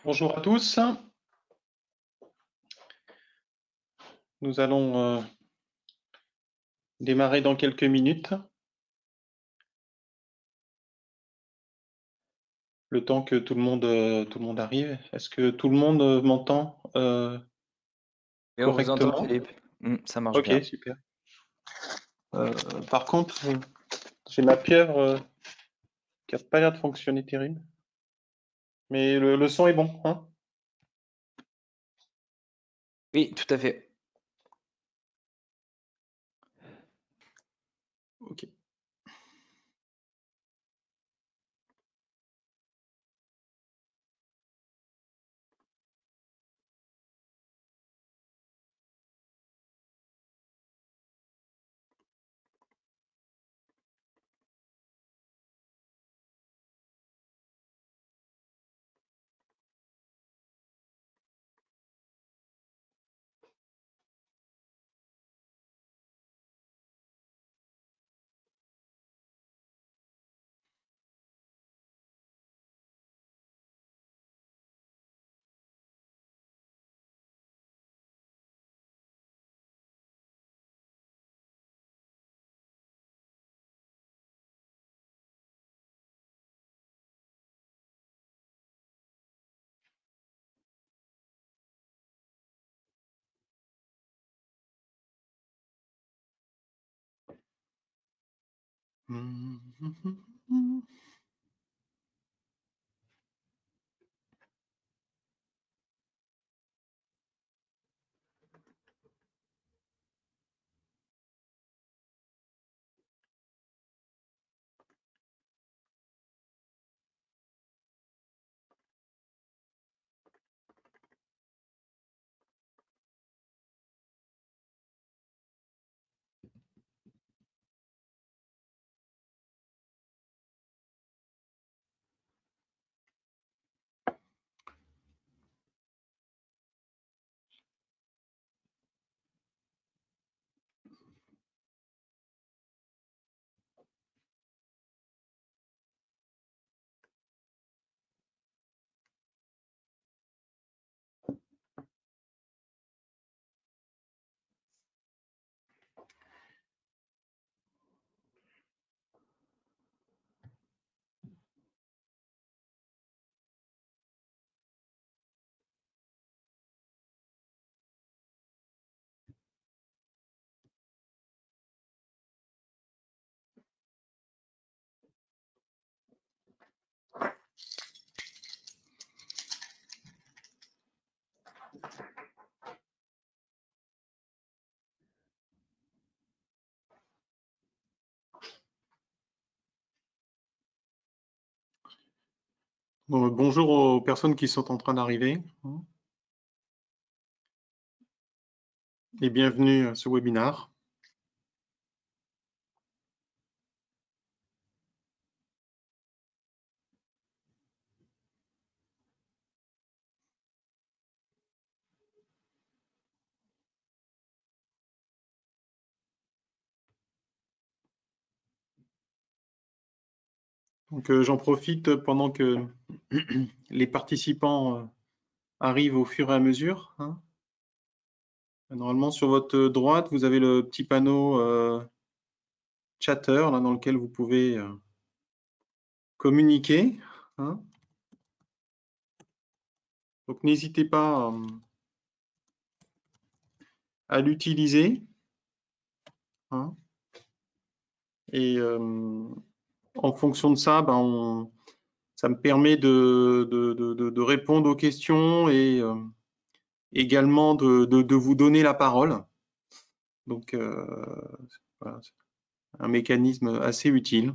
Bonjour à tous. Nous allons démarrer dans quelques minutes. Le temps que tout le monde arrive. Est-ce que tout le monde m'entend Et on vous entend, correctement? Philippe. Ça marche Ok, bien. super. Par contre, j'ai ma pieuvre qui n'a pas l'air de fonctionner terrible. Mais le son est bon, hein? Oui, tout à fait. Ok. Bonjour aux personnes qui sont en train d'arriver et bienvenue à ce webinaire. Donc j'en profite pendant que les participants arrivent au fur et à mesure, hein. Normalement, sur votre droite, vous avez le petit panneau chatter là, dans lequel vous pouvez communiquer, hein. Donc n'hésitez pas à l'utiliser, hein. Et en fonction de ça, ça me permet de répondre aux questions et également de vous donner la parole. Donc voilà, c'est un mécanisme assez utile.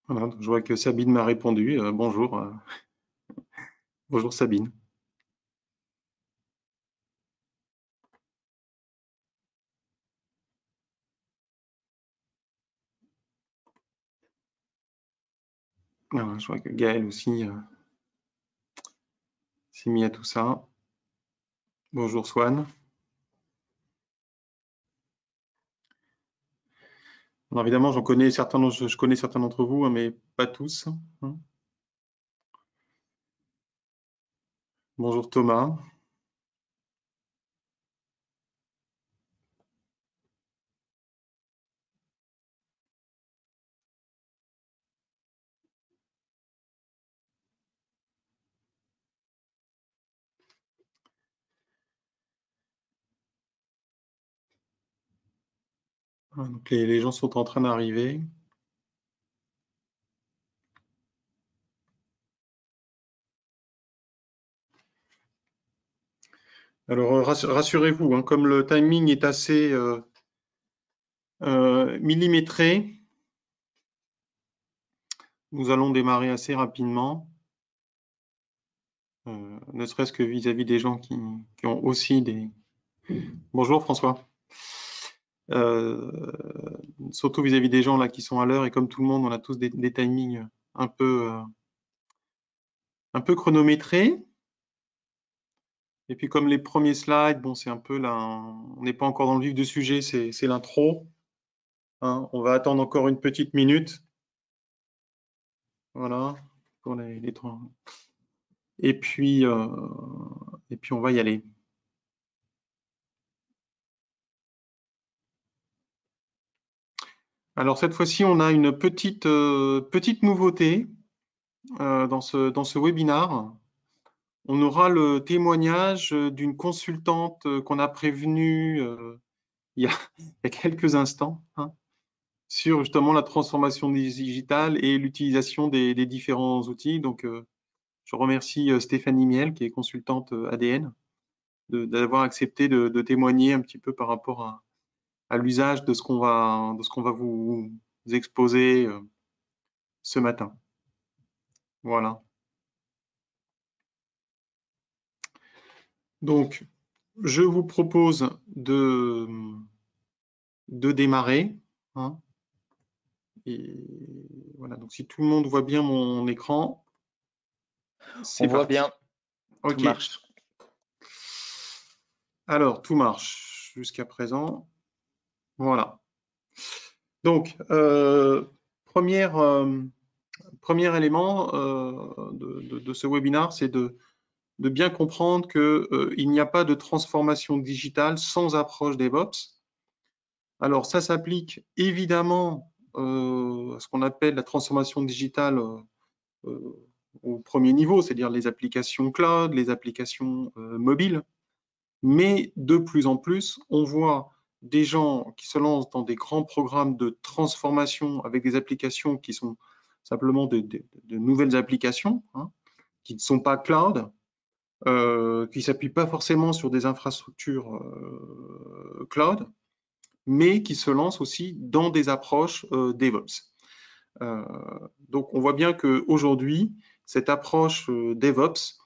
Voilà, donc je vois que Sabine m'a répondu. Bonjour, bonjour Sabine. Voilà, je vois que Gaël aussi s'est mis à tout ça. Bonjour Swan. Alors évidemment, je connais certains d'entre vous, hein, mais pas tous. Hein. Bonjour Thomas. Donc les gens sont en train d'arriver. Alors rassurez-vous, hein, comme le timing est assez millimétré, nous allons démarrer assez rapidement, ne serait-ce que vis-à-vis des gens qui ont aussi des... Bonjour François. Surtout vis-à-vis des gens là qui sont à l'heure, et comme tout le monde, on a tous des timings un peu chronométrés. Et puis comme les premiers slides, bon, c'est un peu là, on n'est pas encore dans le vif du sujet, c'est l'intro. Hein, on va attendre encore une petite minute. Voilà, pour les 3. Et puis on va y aller. Alors cette fois-ci, on a une petite nouveauté dans ce webinaire. On aura le témoignage d'une consultante qu'on a prévenue il y a quelques instants, hein, sur justement la transformation digitale et l'utilisation des différents outils. Donc, je remercie Stéphanie Miel, qui est consultante ADN, d'avoir accepté de témoigner un petit peu par rapport à l'usage de ce qu'on va vous exposer ce matin. Voilà. Donc, je vous propose de démarrer. Hein. Et voilà, donc si tout le monde voit bien mon écran, c'est On voit parti. bien, Ok. tout marche. Alors, tout marche jusqu'à présent. Voilà. Donc, premier élément de ce webinaire, c'est de bien comprendre qu'il n'y a pas de transformation digitale sans approche DevOps. Alors, ça s'applique évidemment à ce qu'on appelle la transformation digitale au premier niveau, c'est-à-dire les applications cloud, les applications mobiles. Mais de plus en plus, on voit des gens qui se lancent dans des grands programmes de transformation avec des applications qui sont simplement de nouvelles applications, hein, qui ne sont pas cloud, qui ne s'appuient pas forcément sur des infrastructures cloud, mais qui se lancent aussi dans des approches DevOps. Donc, on voit bien qu'aujourd'hui, cette approche DevOps,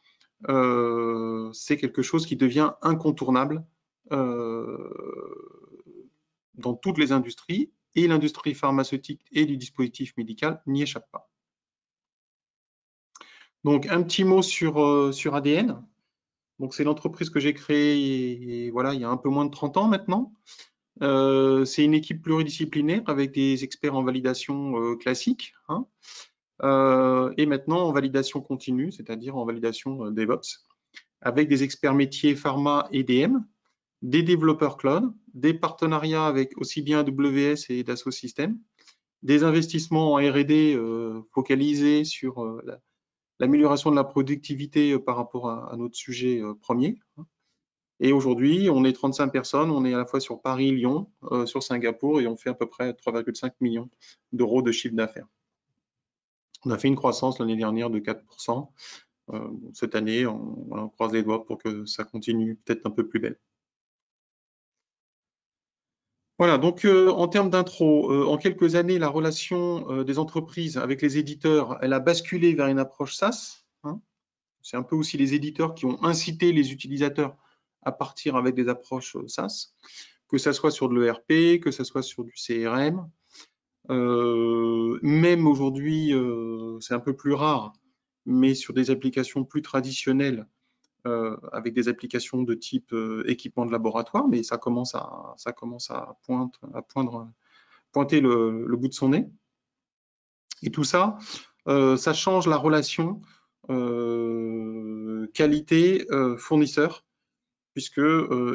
c'est quelque chose qui devient incontournable dans toutes les industries, et l'industrie pharmaceutique et du dispositif médical n'y échappe pas. Donc, un petit mot sur ADN. Donc, c'est l'entreprise que j'ai créée et voilà, il y a un peu moins de 30 ans maintenant. C'est une équipe pluridisciplinaire avec des experts en validation classique, hein, et maintenant en validation continue, c'est-à-dire en validation DevOps, avec des experts métiers pharma et DM, des développeurs cloud, des partenariats avec aussi bien AWS et Dassault Systèmes, des investissements en R&D focalisés sur l'amélioration de la productivité par rapport à notre sujet premier. Et aujourd'hui, on est 35 personnes, on est à la fois sur Paris, Lyon, sur Singapour, et on fait à peu près 3,5 millions d'euros de chiffre d'affaires. On a fait une croissance l'année dernière de 4%. Cette année, on croise les doigts pour que ça continue peut-être un peu plus belle. Voilà, donc en termes d'intro, en quelques années, la relation des entreprises avec les éditeurs, elle a basculé vers une approche SaaS. Hein. C'est un peu aussi les éditeurs qui ont incité les utilisateurs à partir avec des approches SaaS, que ça soit sur de l'ERP, que ça soit sur du CRM. Même aujourd'hui, c'est un peu plus rare, mais sur des applications plus traditionnelles, avec des applications de type équipement de laboratoire, mais ça commence à poindre pointer le bout de son nez. Et tout ça, ça change la relation qualité-fournisseur, puisque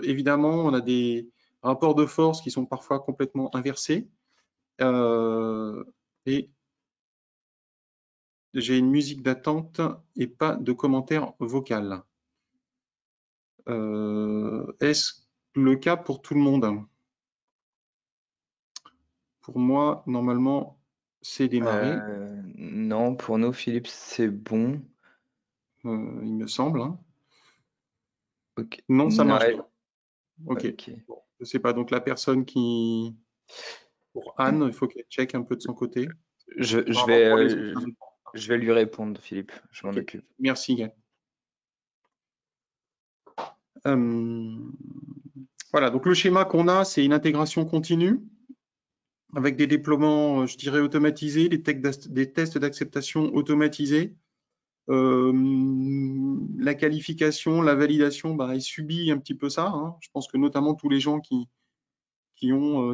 évidemment, on a des rapports de force qui sont parfois complètement inversés. Et j'ai une musique d'attente et pas de commentaire vocal. Est-ce le cas pour tout le monde? Pour moi, normalement, c'est démarré. Non, pour nous, Philippe, c'est bon. Il me semble. Hein. Ok. Non, ça marche Ouais. pas. Ok. Ok. Bon, je sais pas. Donc la personne qui, pour Anne, il faut qu'elle check un peu de son côté. Je Apparemment, vais, pour les autres, ça dépend. je vais lui répondre, Philippe. Je m'en Ok. occupe. Merci, Gaël. Voilà. Donc le schéma qu'on a, c'est une intégration continue avec des déploiements, je dirais, automatisés, des tests d'acceptation automatisés. La qualification, la validation, bah, il subit un petit peu ça. Hein. Je pense que notamment tous les gens qui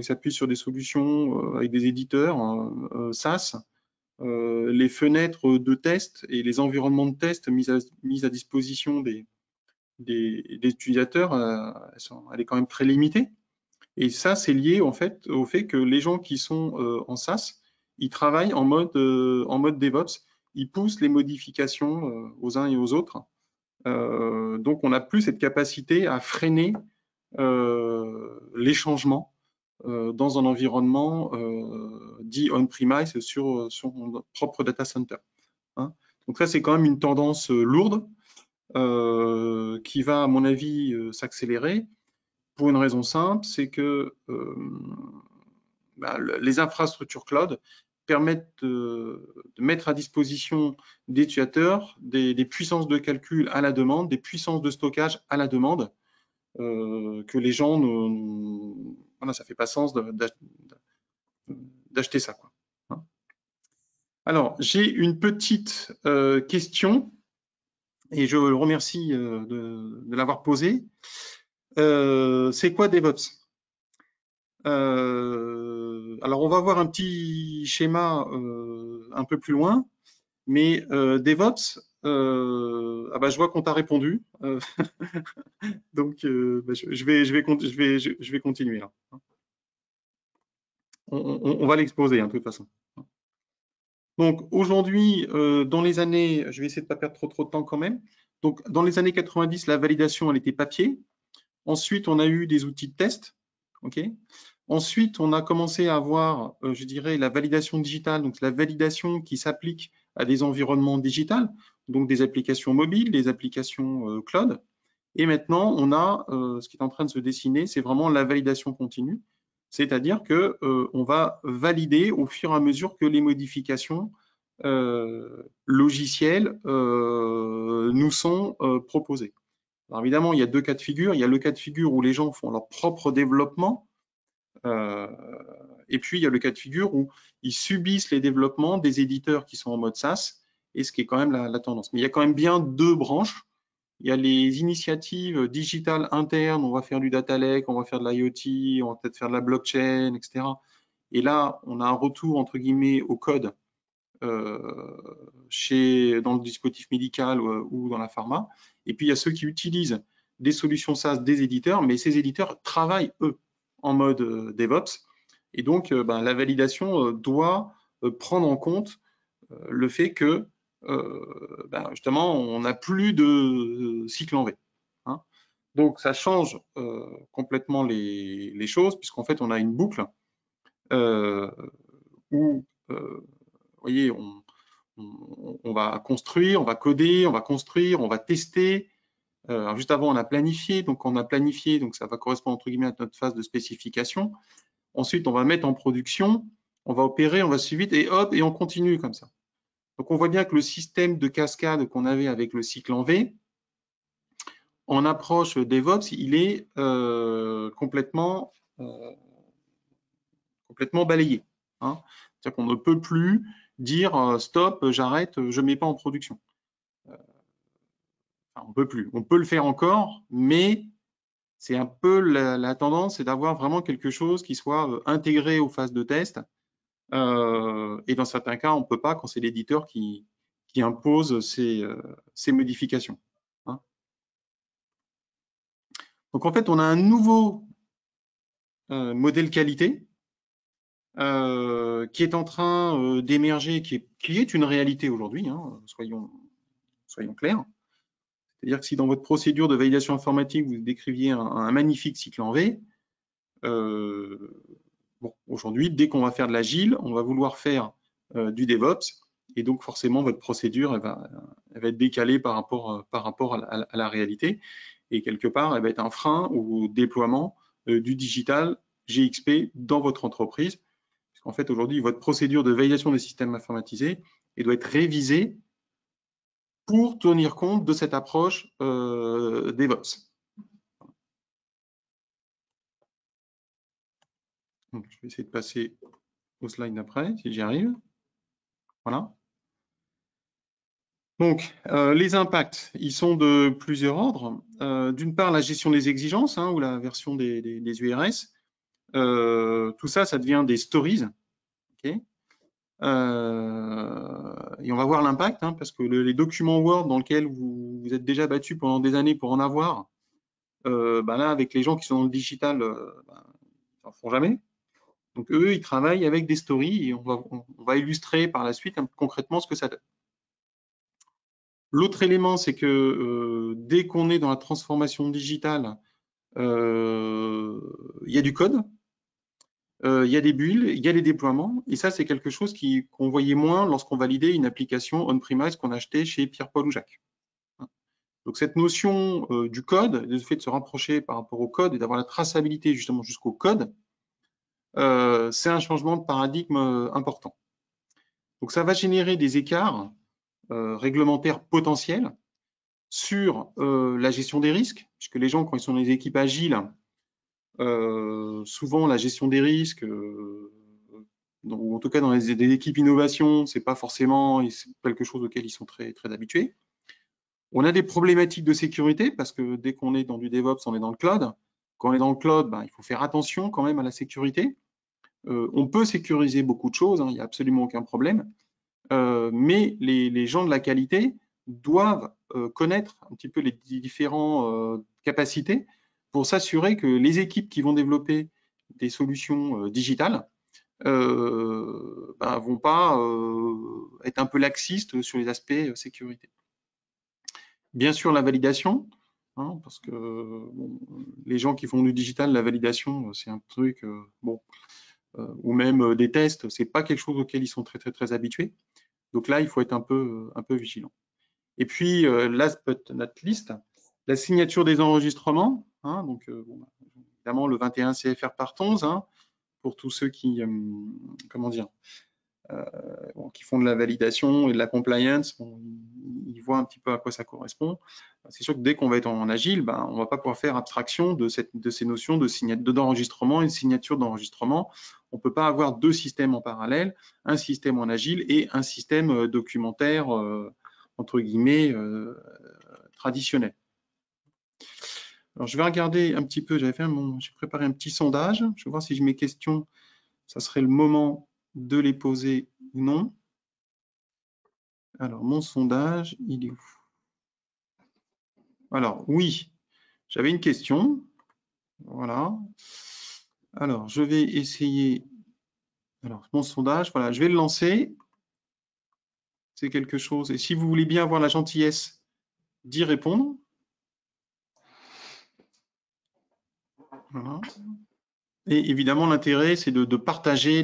s'appuient sur des solutions avec des éditeurs SaaS, les fenêtres de test et les environnements de test mis à disposition des utilisateurs, elle est quand même très limitée. Et ça, c'est lié en fait au fait que les gens qui sont en SaaS, ils travaillent en mode DevOps, ils poussent les modifications aux uns et aux autres. Donc, on n'a plus cette capacité à freiner les changements dans un environnement dit on-premise sur son propre data center. Hein. Donc ça, c'est quand même une tendance lourde qui va, à mon avis, s'accélérer pour une raison simple, c'est que les infrastructures cloud permettent de mettre à disposition des utilisateurs des puissances de calcul à la demande, des puissances de stockage à la demande, que les gens voilà, ça fait pas sens d'acheter ça, quoi. Hein. Alors, j'ai une petite question et je le remercie de l'avoir posée. C'est quoi DevOps? Alors, on va voir un petit schéma un peu plus loin, mais DevOps, je vois qu'on t'a répondu, donc je vais continuer là. On va l'exposer hein, de toute façon. Donc aujourd'hui, dans les années, je vais essayer de ne pas perdre trop de temps quand même. Donc dans les années 90, la validation elle était papier. Ensuite, on a eu des outils de test. Okay. Ensuite, on a commencé à avoir, je dirais, la validation digitale, donc la validation qui s'applique à des environnements digitaux, donc des applications mobiles, des applications cloud. Et maintenant, on a ce qui est en train de se dessiner, c'est vraiment la validation continue, c'est-à-dire que on va valider au fur et à mesure que les modifications logicielles nous sont proposées. Alors évidemment, il y a deux cas de figure. Il y a le cas de figure où les gens font leur propre développement, et puis il y a le cas de figure où ils subissent les développements des éditeurs qui sont en mode SaaS, et ce qui est quand même la tendance. Mais il y a quand même bien deux branches. Il y a les initiatives digitales internes, on va faire du data lake, on va faire de l'IoT, on va peut-être faire de la blockchain, etc. Et là, on a un retour, entre guillemets, au code dans le dispositif médical ou dans la pharma. Et puis, il y a ceux qui utilisent des solutions SaaS des éditeurs, mais ces éditeurs travaillent, eux, en mode DevOps. Et donc, la validation doit prendre en compte le fait que, justement, on n'a plus de cycle en V. Hein. Donc, ça change complètement les choses, puisqu'en fait, on a une boucle où, vous voyez, on va construire, on va coder, on va construire, on va tester. Alors juste avant, on a planifié, donc ça va correspondre entre guillemets à notre phase de spécification. Ensuite, on va mettre en production, on va opérer, on va suivre vite, et hop, et on continue comme ça. Donc on voit bien que le système de cascade qu'on avait avec le cycle en V, en approche DevOps, il est complètement balayé. Hein. C'est-à-dire qu'on ne peut plus dire stop, j'arrête, je ne mets pas en production. On peut plus. On peut le faire encore, mais c'est un peu la tendance, c'est d'avoir vraiment quelque chose qui soit intégré aux phases de test. Et dans certains cas, on ne peut pas quand c'est l'éditeur qui impose ces modifications. Hein. Donc en fait, on a un nouveau modèle qualité qui est en train d'émerger, qui est une réalité aujourd'hui, hein, soyons clairs. C'est-à-dire que si dans votre procédure de validation informatique, vous décriviez un magnifique cycle en V, bon, aujourd'hui, dès qu'on va faire de l'agile, on va vouloir faire du DevOps, et donc forcément, votre procédure, elle va être décalée par rapport à la réalité, et quelque part, elle va être un frein au déploiement du digital GXP dans votre entreprise. En fait, aujourd'hui, votre procédure de validation des systèmes informatisés elle doit être révisée pour tenir compte de cette approche DevOps. Donc, je vais essayer de passer au slide d'après, si j'y arrive. Voilà. Donc, les impacts, ils sont de plusieurs ordres. D'une part, la gestion des exigences, hein, ou la version des URS. Tout ça, ça devient des stories. Okay. Et on va voir l'impact, hein, parce que les documents Word dans lesquels vous êtes déjà battu pendant des années pour en avoir, là, avec les gens qui sont dans le digital, ils n'en font jamais. Donc, eux, ils travaillent avec des stories et on va illustrer par la suite concrètement ce que ça donne. L'autre élément, c'est que dès qu'on est dans la transformation digitale, il y a du code, il y a des builds, il y a des déploiements, et ça, c'est quelque chose qu'on voyait moins lorsqu'on validait une application on-premise qu'on achetait chez Pierre-Paul ou Jacques. Donc cette notion du code, le fait de se rapprocher par rapport au code et d'avoir la traçabilité justement jusqu'au code, c'est un changement de paradigme important. Donc ça va générer des écarts réglementaires potentiels sur la gestion des risques, puisque les gens, quand ils sont dans les équipes agiles, souvent la gestion des risques, ou en tout cas dans des équipes innovation, c'est pas forcément quelque chose auquel ils sont très, très habitués. On a des problématiques de sécurité, parce que dès qu'on est dans du DevOps, on est dans le cloud. Quand on est dans le cloud, il faut faire attention quand même à la sécurité. On peut sécuriser beaucoup de choses, hein, il n'y a absolument aucun problème. Mais les gens de la qualité doivent connaître un petit peu les différentes capacités pour s'assurer que les équipes qui vont développer des solutions digitales vont pas être un peu laxistes sur les aspects sécurité. Bien sûr, la validation, hein, parce que bon, les gens qui font du digital, la validation, c'est un truc, ou même des tests, c'est pas quelque chose auquel ils sont très, très, très habitués. Donc là, il faut être un peu vigilant. Et puis, last but not least, la signature des enregistrements. Hein, donc, évidemment, le 21 CFR part 11, hein, pour tous ceux qui, qui font de la validation et de la compliance, ils voient un petit peu à quoi ça correspond. C'est sûr que dès qu'on va être en agile, on ne va pas pouvoir faire abstraction de ces notions d'enregistrement et de signature d'enregistrement. On ne peut pas avoir deux systèmes en parallèle, un système en agile et un système documentaire, entre guillemets, traditionnel. Alors, je vais regarder un petit peu, j'ai préparé un petit sondage. Je vais voir si mes questions, ça serait le moment de les poser ou non. Alors, mon sondage, il est où? Alors, oui, j'avais une question. Voilà. Alors, je vais essayer. Alors, mon sondage, voilà, je vais le lancer. C'est quelque chose. Et si vous voulez bien avoir la gentillesse d'y répondre. Voilà. Et évidemment, l'intérêt, c'est de partager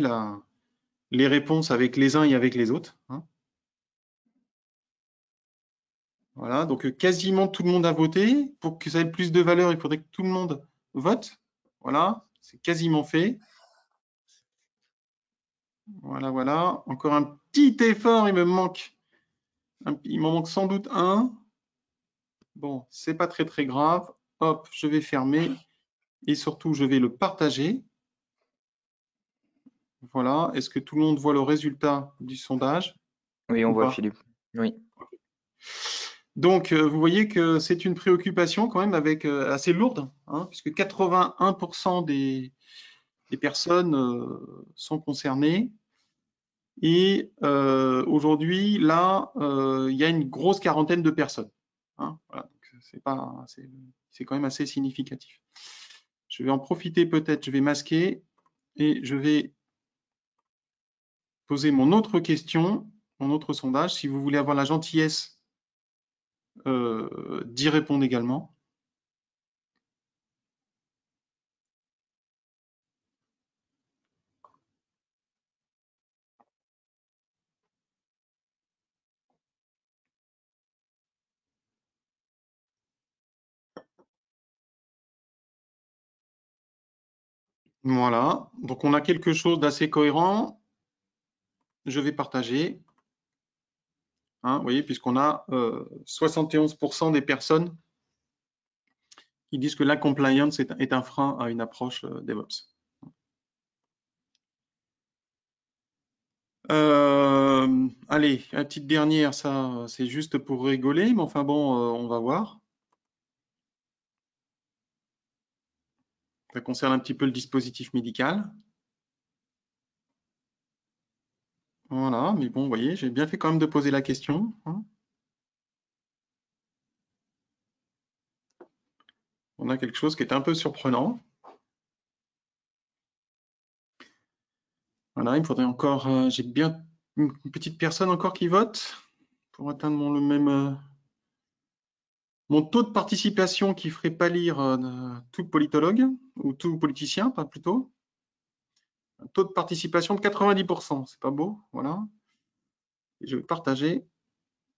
les réponses avec les uns et avec les autres. Hein. Voilà, donc quasiment tout le monde a voté. Pour que ça ait plus de valeur, il faudrait que tout le monde vote. Voilà, c'est quasiment fait. Voilà, voilà. Encore un petit effort, il m'en manque sans doute un. Bon, c'est pas très très grave. Hop, je vais fermer et surtout je vais le partager. Voilà. Est-ce que tout le monde voit le résultat du sondage? Oui, on Ou voit pas? Philippe. Oui. Donc, vous voyez que c'est une préoccupation quand même assez lourde, hein, puisque 81% des personnes sont concernées. Et aujourd'hui, là, il y a une grosse quarantaine de personnes. Hein, voilà, c'est quand même assez significatif. Je vais en profiter peut-être, je vais masquer et je vais poser mon autre question, mon autre sondage, si vous voulez avoir la gentillesse d'y répondre également. Voilà, donc on a quelque chose d'assez cohérent. Je vais partager. Hein, vous voyez, puisqu'on a 71% des personnes qui disent que la compliance est un frein à une approche DevOps. Allez, la petite dernière, ça c'est juste pour rigoler, mais enfin bon, on va voir. Ça concerne un petit peu le dispositif médical. Voilà, mais bon, vous voyez, j'ai bien fait quand même de poser la question. Hein. On a quelque chose qui est un peu surprenant. Voilà, il me faudrait encore, j'ai bien une petite personne encore qui vote pour atteindre mon taux de participation qui ferait pâlir tout politologue ou tout politicien, pas plutôt. Un taux de participation de 90%, c'est pas beau, voilà. Et je vais partager.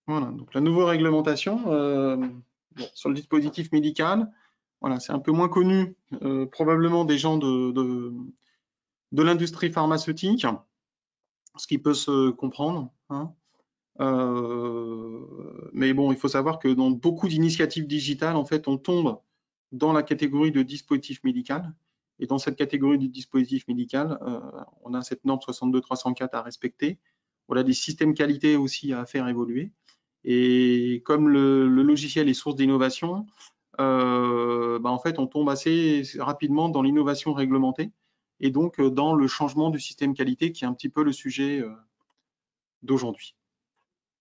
Voilà, donc la nouvelle réglementation sur le dispositif médical, voilà, c'est un peu moins connu probablement des gens de l'industrie pharmaceutique, ce qui peut se comprendre. Hein. Mais bon, il faut savoir que dans beaucoup d'initiatives digitales, en fait, on tombe dans la catégorie de dispositif médical. Et dans cette catégorie du dispositif médical, on a cette norme 62304 à respecter. On a des systèmes qualité aussi à faire évoluer. Et comme le logiciel est source d'innovation, en fait, on tombe assez rapidement dans l'innovation réglementée et donc dans le changement du système qualité qui est un petit peu le sujet d'aujourd'hui.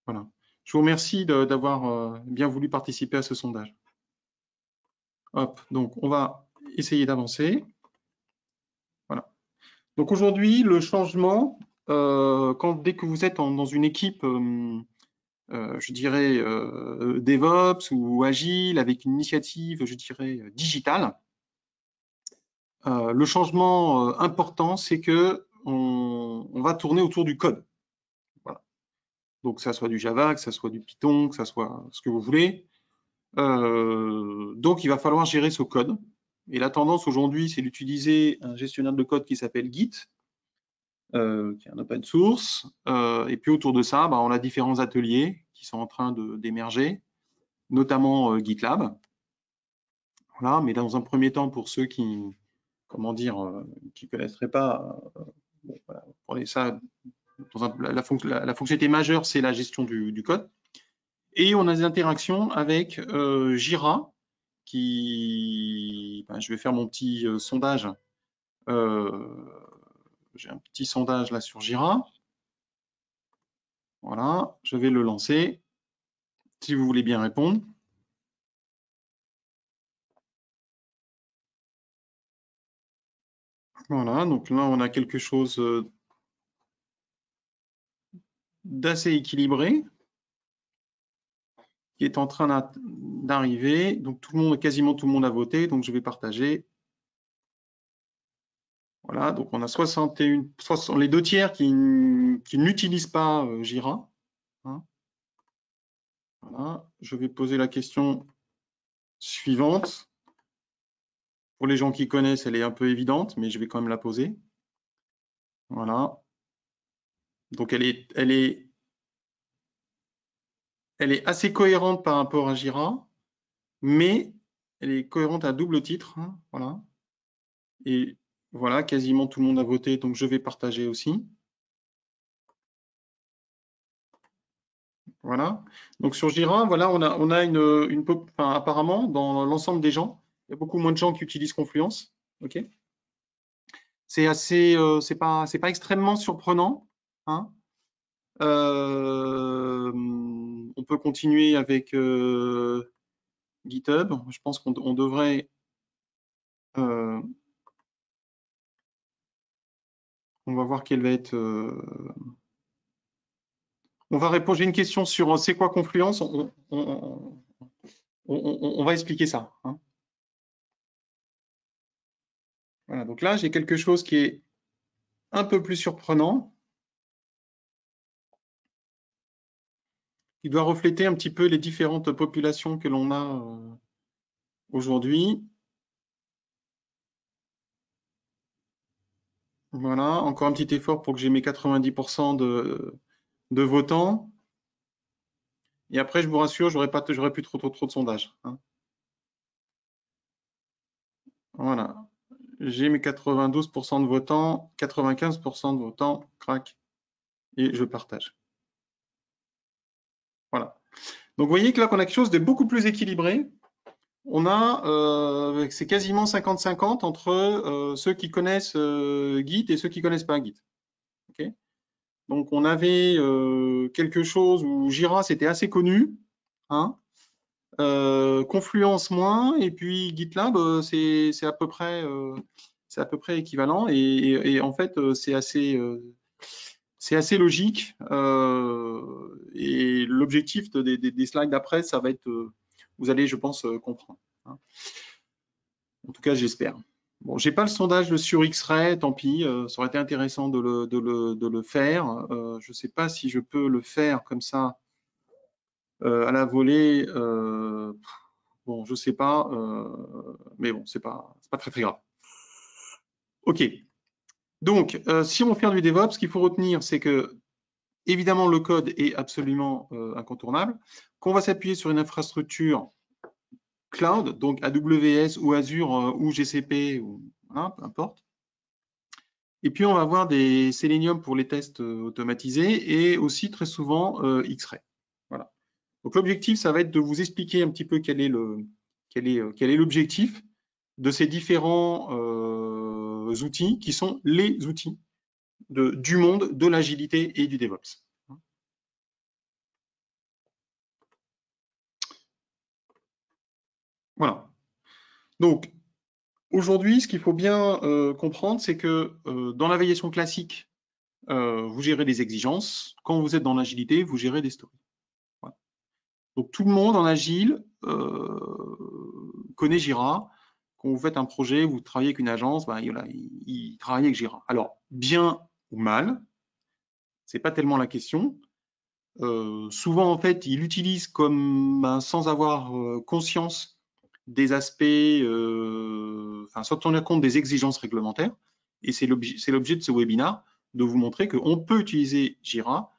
Voilà. Je vous remercie d'avoir bien voulu participer à ce sondage. Hop, donc on va essayer d'avancer. Voilà. Donc aujourd'hui, le changement, dès que vous êtes dans une équipe, je dirais, DevOps ou Agile, avec une initiative, je dirais, digitale, le changement important, c'est que on va tourner autour du code. Voilà. Donc, que ça soit du Java, que ça soit du Python, que ça soit ce que vous voulez. Donc, il va falloir gérer ce code. Et la tendance aujourd'hui, c'est d'utiliser un gestionnaire de code qui s'appelle Git, qui est un open source. Et puis autour de ça, on a différents ateliers qui sont en train d'émerger, notamment GitLab. Voilà, mais dans un premier temps, pour ceux qui, comment dire, qui connaisseraient pas, voilà, prenez ça. La fonctionnalité majeure, c'est la gestion du code. Et on a des interactions avec Jira, je vais faire mon petit sondage. J'ai un petit sondage là sur Jira. Voilà, je vais le lancer. Si vous voulez bien répondre. Voilà, donc là, on a quelque chose d'assez équilibré qui est en train d'arriver. Donc quasiment tout le monde a voté, donc je vais partager. Voilà, donc on a 61, les 2 tiers qui n'utilisent pas Jira. Hein. Voilà, je vais poser la question suivante. Pour les gens qui connaissent, elle est un peu évidente, mais je vais quand même la poser. Voilà. Donc elle est assez cohérente par rapport à Jira, mais elle est cohérente à double titre. Hein, voilà. Et voilà, quasiment tout le monde a voté, donc je vais partager aussi. Voilà. Donc sur Jira, voilà, on a enfin, apparemment, dans l'ensemble des gens, il y a beaucoup moins de gens qui utilisent Confluence. OK. C'est assez, c'est pas extrêmement surprenant, hein. On peut continuer avec GitHub. Je pense qu'on devrait. On va voir quelle va être. On va répondre. J'ai une question sur c'est quoi Confluence. On va expliquer ça, hein. Voilà. Donc là, j'ai quelque chose qui est un peu plus surprenant, qui doit refléter un petit peu les différentes populations que l'on a aujourd'hui. Voilà, encore un petit effort pour que j'ai mes 90% de votants. Et après, je vous rassure, j'aurai plus trop de sondages, hein. Voilà, j'ai mes 92% de votants, 95% de votants, crac, et je partage. Voilà. Donc, vous voyez que là, on a quelque chose de beaucoup plus équilibré. On a, c'est quasiment 50-50 entre ceux qui connaissent Git et ceux qui connaissent pas Git. Okay. Donc, on avait quelque chose où Jira, c'était assez connu, hein. Confluence moins, et puis GitLab, c'est à peu près équivalent. Et en fait, c'est assez logique. Et l'objectif des slides d'après, ça va être, vous allez, je pense, comprendre, hein. En tout cas, j'espère. Bon, j'ai pas le sondage sur X-Ray, tant pis. Ça aurait été intéressant de le faire. Je sais pas si je peux le faire comme ça à la volée. Bon, je sais pas, mais bon, c'est pas très grave. Ok. Donc, si on veut faire du DevOps, ce qu'il faut retenir, c'est que évidemment le code est absolument incontournable, qu'on va s'appuyer sur une infrastructure cloud, donc AWS ou Azure ou GCP, ou voilà, peu importe. Et puis on va avoir des Selenium pour les tests automatisés et aussi très souvent X-Ray. Voilà. Donc l'objectif, ça va être de vous expliquer un petit peu quel est l'objectif de ces différents outils qui sont les outils du monde de l'agilité et du DevOps. Voilà. Donc aujourd'hui, ce qu'il faut bien comprendre, c'est que dans la validation classique, vous gérez des exigences. Quand vous êtes dans l'agilité, vous gérez des stories. Voilà. Donc tout le monde en agile connaît Jira. Quand vous faites un projet, vous travaillez avec une agence, ben, il travaille avec Jira. Alors, bien ou mal, c'est pas tellement la question. Souvent, en fait, il l'utilise comme sans avoir conscience des aspects, enfin, sans tenir compte des exigences réglementaires. Et c'est l'objet de ce webinaire, de vous montrer qu'on peut utiliser Jira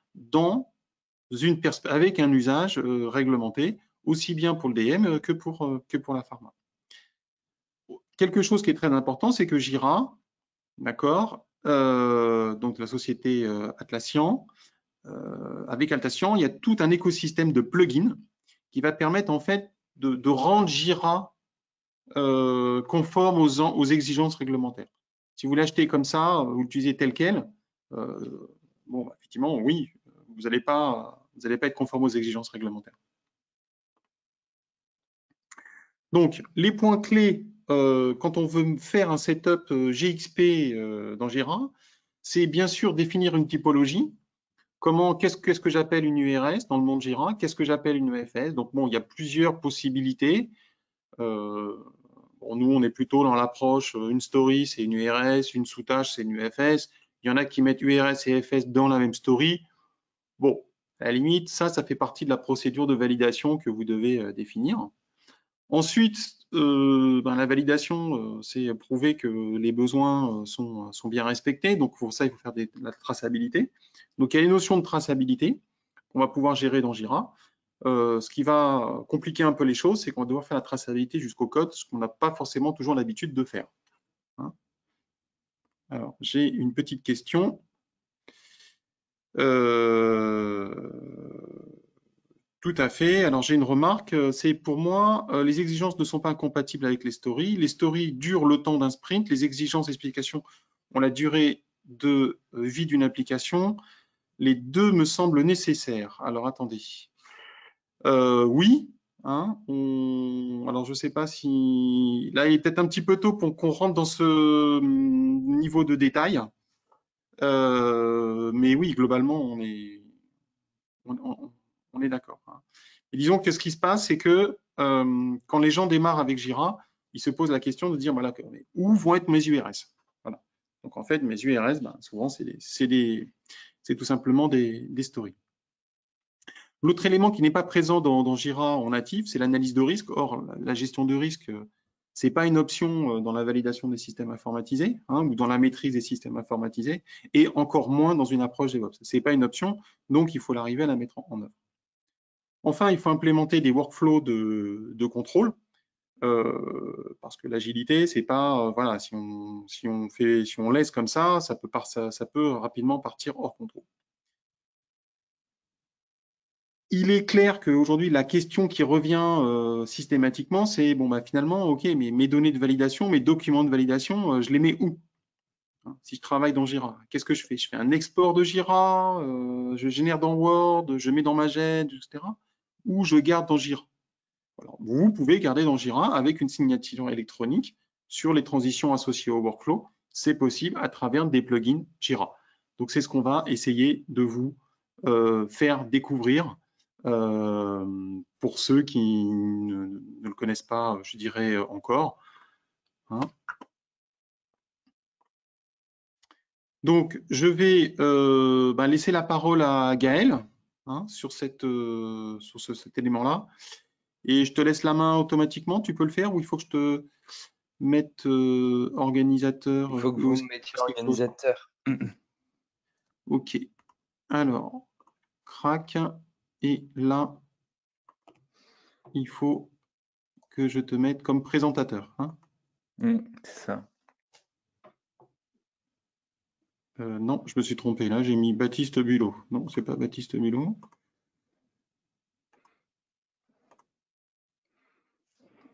avec un usage réglementé, aussi bien pour le DM que pour la pharma. Quelque chose qui est très important, c'est que Jira, d'accord, donc la société Atlassian, avec Atlassian, il y a tout un écosystème de plugins qui va permettre en fait de rendre Jira conforme aux exigences réglementaires. Si vous l'achetez comme ça, vous l'utilisez tel quel, bon, bah, effectivement, oui, vous n'allez pas être conforme aux exigences réglementaires. Donc, les points clés quand on veut faire un setup GXP dans Jira, c'est bien sûr définir une typologie. Qu'est-ce que j'appelle une URS dans le monde Jira? Qu'est-ce que j'appelle une EFS? Donc, bon, il y a plusieurs possibilités. Bon, nous, on est plutôt dans l'approche une story, c'est une URS, une sous-tâche, c'est une UFS. Il y en a qui mettent URS et EFS dans la même story. Bon, à la limite, ça fait partie de la procédure de validation que vous devez définir. Ensuite, la validation, c'est prouver que les besoins sont bien respectés. Donc, pour ça, il faut faire de la traçabilité. Donc, il y a les notions de traçabilité qu'on va pouvoir gérer dans Jira. Ce qui va compliquer un peu les choses, c'est qu'on va devoir faire la traçabilité jusqu'au code, ce qu'on n'a pas forcément toujours l'habitude de faire, hein. Alors, j'ai une petite question. Tout à fait. Alors j'ai une remarque, c'est pour moi, les exigences ne sont pas incompatibles avec les stories. Les stories durent le temps d'un sprint, les exigences explications ont la durée de vie d'une application. Les deux me semblent nécessaires. Alors attendez. Oui, hein, alors je ne sais pas si... Là, il est peut-être un petit peu tôt pour qu'on rentre dans ce niveau de détail. Mais oui, globalement, on est d'accord, hein. Et disons que ce qui se passe, c'est que quand les gens démarrent avec Jira, ils se posent la question de dire voilà, où vont être mes URS? Voilà. Donc en fait, mes URS, ben, souvent, c'est tout simplement des stories. L'autre élément qui n'est pas présent dans Jira en natif, c'est l'analyse de risque. Or, la gestion de risque, c'est pas une option dans la validation des systèmes informatisés, hein, ou dans la maîtrise des systèmes informatisés, et encore moins dans une approche DevOps. C'est pas une option, donc il faut l'arriver à la mettre en œuvre. Enfin, il faut implémenter des workflows de contrôle, parce que l'agilité, c'est pas, voilà, si on laisse comme ça peut rapidement partir hors contrôle. Il est clair qu'aujourd'hui, la question qui revient systématiquement, c'est bon, bah, finalement, OK, mais mes données de validation, mes documents de validation, je les mets où? Hein, si je travaille dans Jira, qu'est-ce que je fais? Je fais un export de Jira, je génère dans Word, je mets dans Magento, etc. Ou je garde dans Jira. Alors, vous pouvez garder dans Jira avec une signature électronique sur les transitions associées au workflow. C'est possible à travers des plugins Jira. Donc, c'est ce qu'on va essayer de vous faire découvrir pour ceux qui ne le connaissent pas, je dirais encore, hein. Donc, je vais laisser la parole à Gaël, hein, sur cet élément-là. Et je te laisse la main automatiquement. Tu peux le faire ou il faut que je te mette organisateur? Il faut que vous me mettiez organisateur. Ok. Alors, crac. Et là, il faut que je te mette comme présentateur, hein. C'est ça. Non, je me suis trompé là. J'ai mis Baptiste Bulot. Non, c'est pas Baptiste Bulot.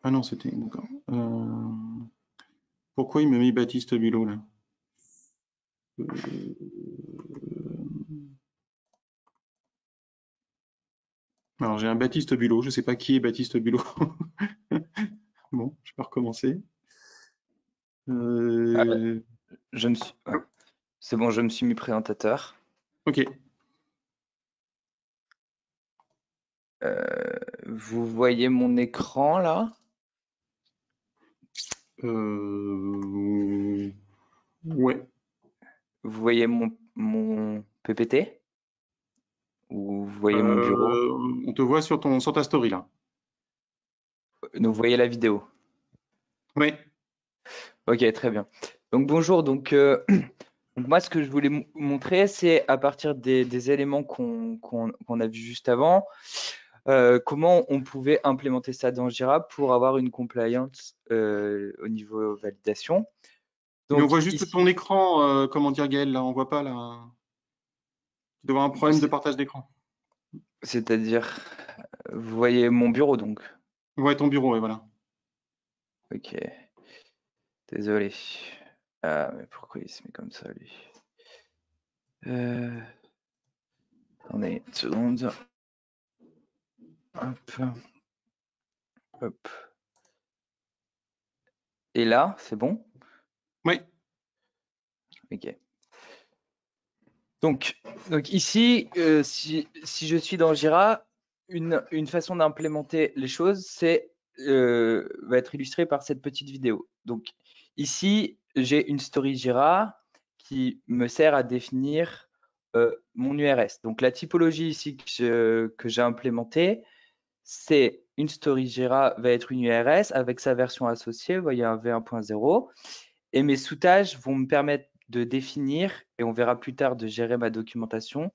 Ah non, c'était. D'accord. Pourquoi il me met Baptiste Bulot là? Alors j'ai un Baptiste Bulot. Je ne sais pas qui est Baptiste Bulot. Bon, je vais recommencer. Je me suis... C'est bon, je me suis mis présentateur. Ok. Vous voyez mon écran là? Ouais. Vous voyez mon PPT? Ou vous voyez mon bureau? On te voit sur ta story là. Donc, vous voyez la vidéo. Oui. Ok, très bien. Donc bonjour, donc moi ce que je voulais montrer, c'est à partir des éléments qu'on a vu juste avant, comment on pouvait implémenter ça dans Jira pour avoir une compliance au niveau validation. Mais on Donc voit juste ici, ton écran, comment dire Gaël, là, on voit pas là. Tu dois avoir un problème de partage d'écran. c'est-à-dire, vous voyez mon bureau donc. On voit ton bureau, et voilà. Ok, désolé. Ah, mais pourquoi il se met comme ça lui? Attendez une seconde. Hop. Hop. Et là, c'est bon? Oui. Ok. Donc ici, si je suis dans Jira, une façon d'implémenter les choses, va être illustrée par cette petite vidéo. Donc ici, j'ai une story Jira qui me sert à définir mon URS. Donc la typologie ici que j'ai implémentée, c'est une story Jira va être une URS avec sa version associée, vous voyez un v1.0, et mes sous-tâches vont me permettre de définir, et on verra plus tard, de gérer ma documentation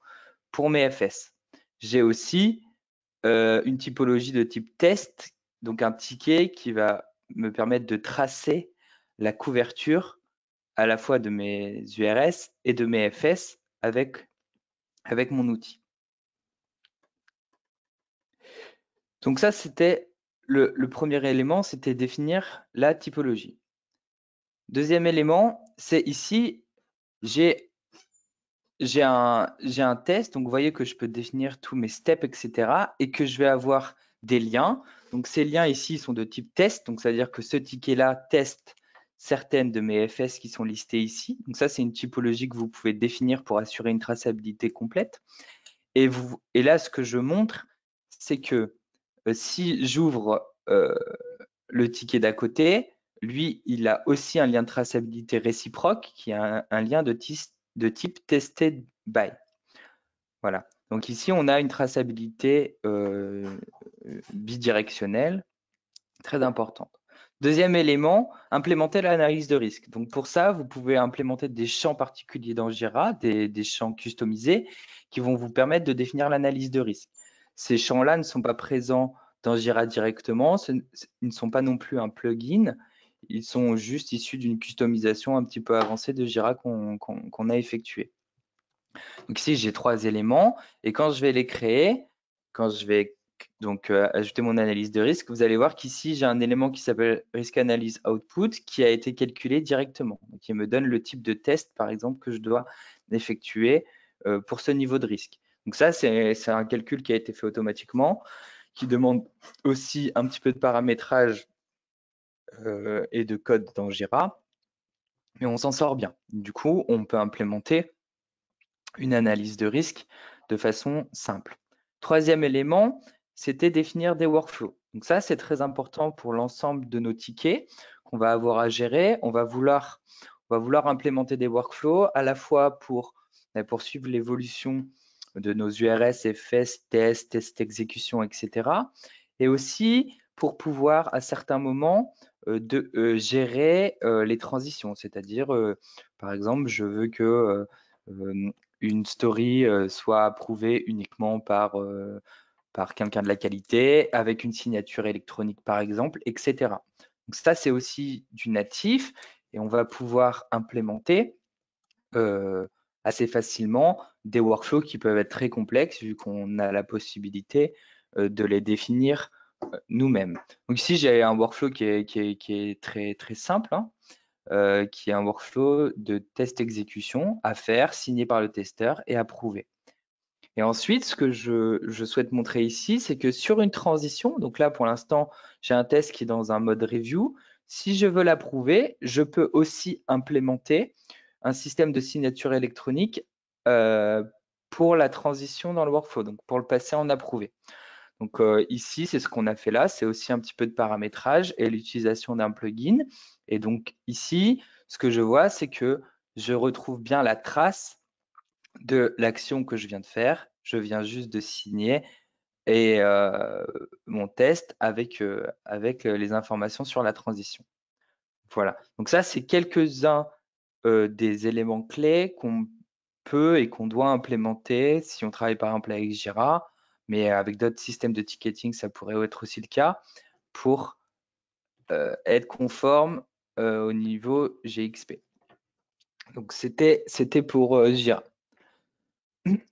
pour mes FS. J'ai aussi une typologie de type test, donc un ticket qui va me permettre de tracer la couverture à la fois de mes URS et de mes FS avec mon outil. Donc ça, c'était le premier élément, c'était définir la typologie. Deuxième élément, c'est ici, j'ai un test, donc vous voyez que je peux définir tous mes steps, etc. et que je vais avoir des liens. Donc ces liens ici sont de type test, donc ça veut dire que ce ticket-là teste certaines de mes FS qui sont listées ici. Donc ça, c'est une typologie que vous pouvez définir pour assurer une traçabilité complète. Et là, ce que je montre, c'est que si j'ouvre le ticket d'à côté, lui, il a aussi un lien de traçabilité réciproque qui est un lien de type tested by. Voilà. Donc ici, on a une traçabilité bidirectionnelle très importante. Deuxième élément, implémenter l'analyse de risque. Donc pour ça, vous pouvez implémenter des champs particuliers dans Jira, des champs customisés qui vont vous permettre de définir l'analyse de risque. Ces champs-là ne sont pas présents dans Jira directement, ils ne sont pas non plus un plugin, ils sont juste issus d'une customisation un petit peu avancée de Jira qu'on a effectuée. Donc ici, j'ai 3 éléments et quand je vais les créer, quand je vais donc ajouter mon analyse de risque, vous allez voir qu'ici, j'ai un élément qui s'appelle Risk Analyse Output qui a été calculé directement. Donc, il me donne le type de test, par exemple, que je dois effectuer pour ce niveau de risque. Donc ça, c'est un calcul qui a été fait automatiquement, qui demande aussi un petit peu de paramétrage et de code dans Jira, mais on s'en sort bien. Du coup, on peut implémenter une analyse de risque de façon simple. Troisième élément, c'était définir des workflows. Donc ça, c'est très important pour l'ensemble de nos tickets qu'on va avoir à gérer. On va vouloir implémenter des workflows à la fois pour suivre l'évolution de nos URS, FS, test exécution, etc. Et aussi pour pouvoir, à certains moments, gérer les transitions. C'est-à-dire, par exemple, je veux que une story soit approuvée uniquement par quelqu'un de la qualité, avec une signature électronique par exemple, etc. Donc ça, c'est aussi du natif et on va pouvoir implémenter assez facilement des workflows qui peuvent être très complexes vu qu'on a la possibilité de les définir nous-mêmes. Donc ici, j'ai un workflow qui est très, très simple, hein, qui est un workflow de test exécution à faire, signé par le testeur et approuvé. Et ensuite, ce que je souhaite montrer ici, c'est que sur une transition, donc là pour l'instant, j'ai un test qui est dans un mode review. Si je veux l'approuver, je peux aussi implémenter un système de signature électronique pour la transition dans le workflow, donc pour le passer en approuvé. Donc ici, c'est ce qu'on a fait là, c'est aussi un petit peu de paramétrage et l'utilisation d'un plugin. Et donc ici, ce que je vois, c'est que je retrouve bien la trace de l'action que je viens de faire. Je viens juste de signer et mon test avec les informations sur la transition. Voilà. Donc ça, c'est quelques-uns des éléments clés qu'on peut et qu'on doit implémenter si on travaille par exemple avec Jira, mais avec d'autres systèmes de ticketing, ça pourrait être aussi le cas pour être conforme au niveau GXP. Donc c'était pour Jira.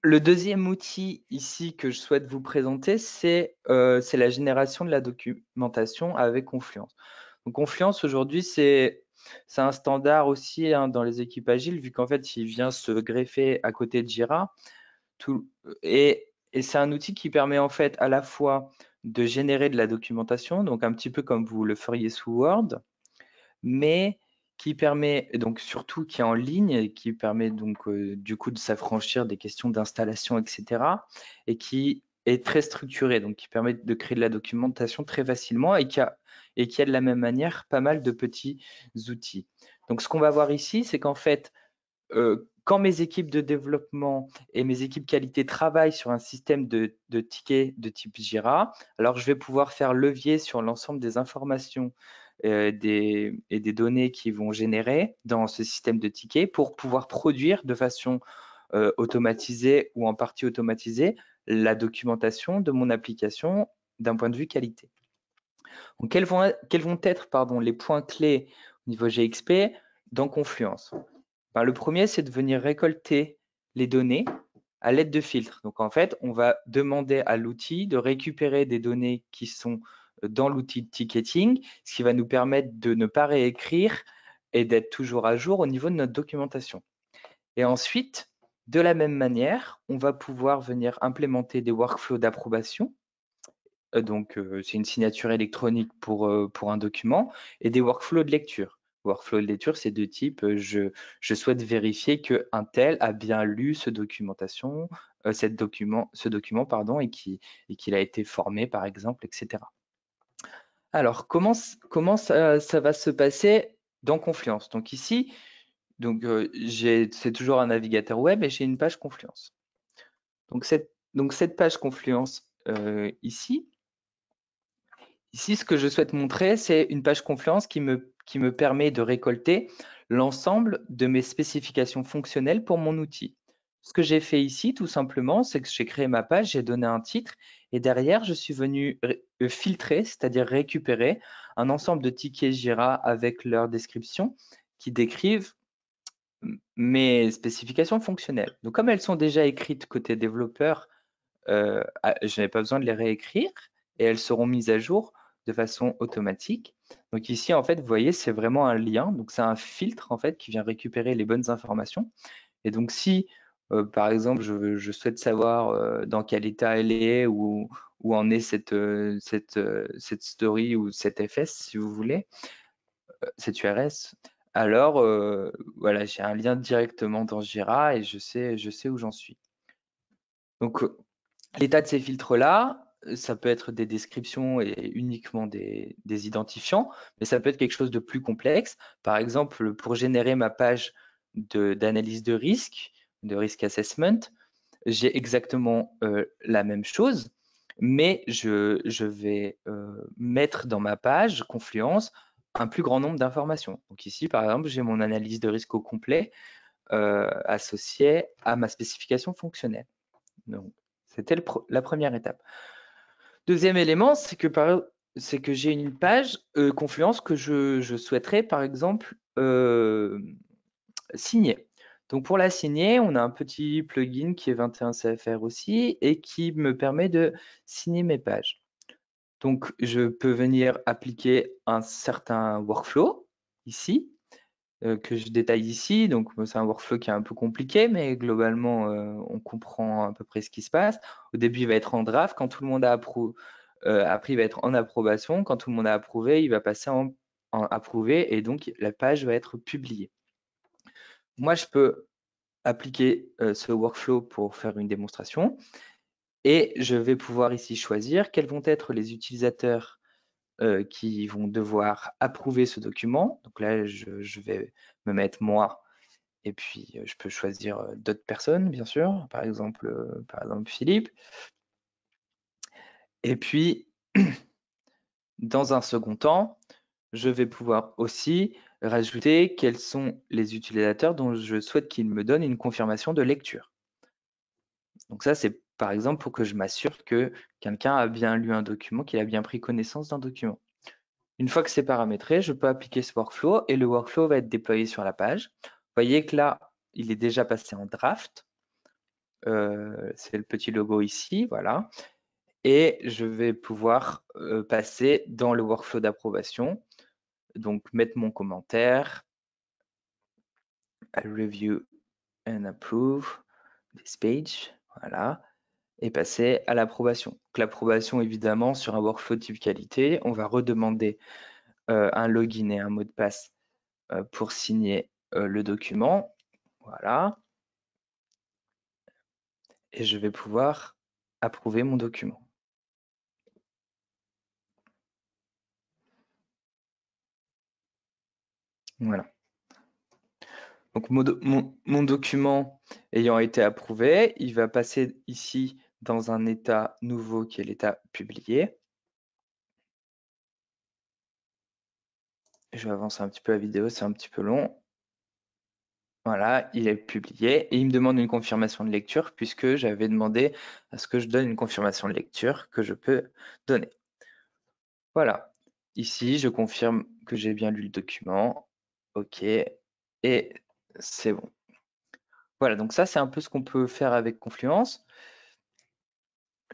Le deuxième outil ici que je souhaite vous présenter, c'est la génération de la documentation avec Confluence. Donc Confluence aujourd'hui, c'est un standard aussi hein, dans les équipes agiles, vu qu'en fait, il vient se greffer à côté de Jira. Et c'est un outil qui permet en fait à la fois de générer de la documentation, donc un petit peu comme vous le feriez sous Word, mais qui permet donc surtout qui est en ligne et qui permet donc du coup de s'affranchir des questions d'installation, etc. et qui est très structuré, donc qui permet de créer de la documentation très facilement et qui a de la même manière pas mal de petits outils. Donc ce qu'on va voir ici, c'est qu'en fait, quand mes équipes de développement et mes équipes qualité travaillent sur un système de tickets de type Jira, alors je vais pouvoir faire levier sur l'ensemble des informations et des données qui vont générer dans ce système de tickets pour pouvoir produire de façon automatisée ou en partie automatisée la documentation de mon application d'un point de vue qualité. Donc, quels vont être les points clés au niveau GXP dans Confluence? Le premier, c'est de venir récolter les données à l'aide de filtres. Donc en fait, on va demander à l'outil de récupérer des données qui sont dans l'outil de ticketing, ce qui va nous permettre de ne pas réécrire et d'être toujours à jour au niveau de notre documentation. Et ensuite, de la même manière, on va pouvoir venir implémenter des workflows d'approbation. Donc, c'est une signature électronique pour un document et des workflows de lecture. Workflow de lecture, c'est de type je souhaite vérifier qu'un tel a bien lu ce document pardon, et qu'il a été formé, par exemple, etc. Alors, comment ça va se passer dans Confluence? Donc ici, c'est toujours un navigateur web et j'ai une page Confluence. Donc cette page Confluence ici, ce que je souhaite montrer, c'est une page Confluence qui me permet de récolter l'ensemble de mes spécifications fonctionnelles pour mon outil. Ce que j'ai fait ici, tout simplement, c'est que j'ai créé ma page, j'ai donné un titre et derrière, je suis venu filtrer, c'est-à-dire récupérer un ensemble de tickets Jira avec leur description qui décrivent mes spécifications fonctionnelles. Donc, comme elles sont déjà écrites côté développeur, je n'ai pas besoin de les réécrire et elles seront mises à jour de façon automatique. Donc ici, en fait, vous voyez, c'est vraiment un lien. Donc c'est un filtre en fait qui vient récupérer les bonnes informations. Et donc si, par exemple, je souhaite savoir dans quel état elle est ou où en est cette story ou cette FS, si vous voulez, cette URS, alors voilà, j'ai un lien directement dans Jira et je sais où j'en suis. Donc l'état de ces filtres-là, ça peut être des descriptions et uniquement des identifiants, mais ça peut être quelque chose de plus complexe. Par exemple, pour générer ma page d'analyse de risque assessment, j'ai exactement la même chose, mais je vais mettre dans ma page Confluence un plus grand nombre d'informations. Donc ici, par exemple, j'ai mon analyse de risque au complet associée à ma spécification fonctionnelle. Donc, c'était la première étape. Deuxième élément, c'est que j'ai une page Confluence que je souhaiterais, par exemple, signer. Donc, pour la signer, on a un petit plugin qui est 21CFR aussi et qui me permet de signer mes pages. Donc, je peux venir appliquer un certain workflow ici, que je détaille ici. Donc, c'est un workflow qui est un peu compliqué, mais globalement, on comprend à peu près ce qui se passe. Au début, il va être en draft. Quand tout le monde a approuvé, après, il va être en approbation. Quand tout le monde a approuvé, il va passer en approuvé et donc la page va être publiée. Moi, je peux appliquer ce workflow pour faire une démonstration et je vais pouvoir ici choisir quels vont être les utilisateurs qui vont devoir approuver ce document. Donc là, je vais me mettre moi et puis je peux choisir d'autres personnes, bien sûr, par exemple Philippe. Et puis, dans un second temps, je vais pouvoir aussi rajouter quels sont les utilisateurs dont je souhaite qu'ils me donnent une confirmation de lecture. Donc ça, c'est par exemple pour que je m'assure que quelqu'un a bien lu un document, qu'il a bien pris connaissance d'un document. Une fois que c'est paramétré, je peux appliquer ce workflow et le workflow va être déployé sur la page. Vous voyez que là, il est déjà passé en draft. C'est le petit logo ici, voilà. Et je vais pouvoir passer dans le workflow d'approbation. Donc, mettre mon commentaire. I review and approve this page. Voilà. Et passer à l'approbation. L'approbation, évidemment, sur un workflow type qualité, on va redemander un login et un mot de passe pour signer le document. Voilà. Et je vais pouvoir approuver mon document. Voilà. Donc mon document ayant été approuvé, il va passer ici dans un état nouveau qui est l'état publié. Je vais avancer un petit peu la vidéo, c'est un petit peu long. Voilà, il est publié et il me demande une confirmation de lecture puisque j'avais demandé à ce que je donne une confirmation de lecture que je peux donner. Voilà, ici je confirme que j'ai bien lu le document. OK, et c'est bon. Voilà, donc ça, c'est un peu ce qu'on peut faire avec Confluence.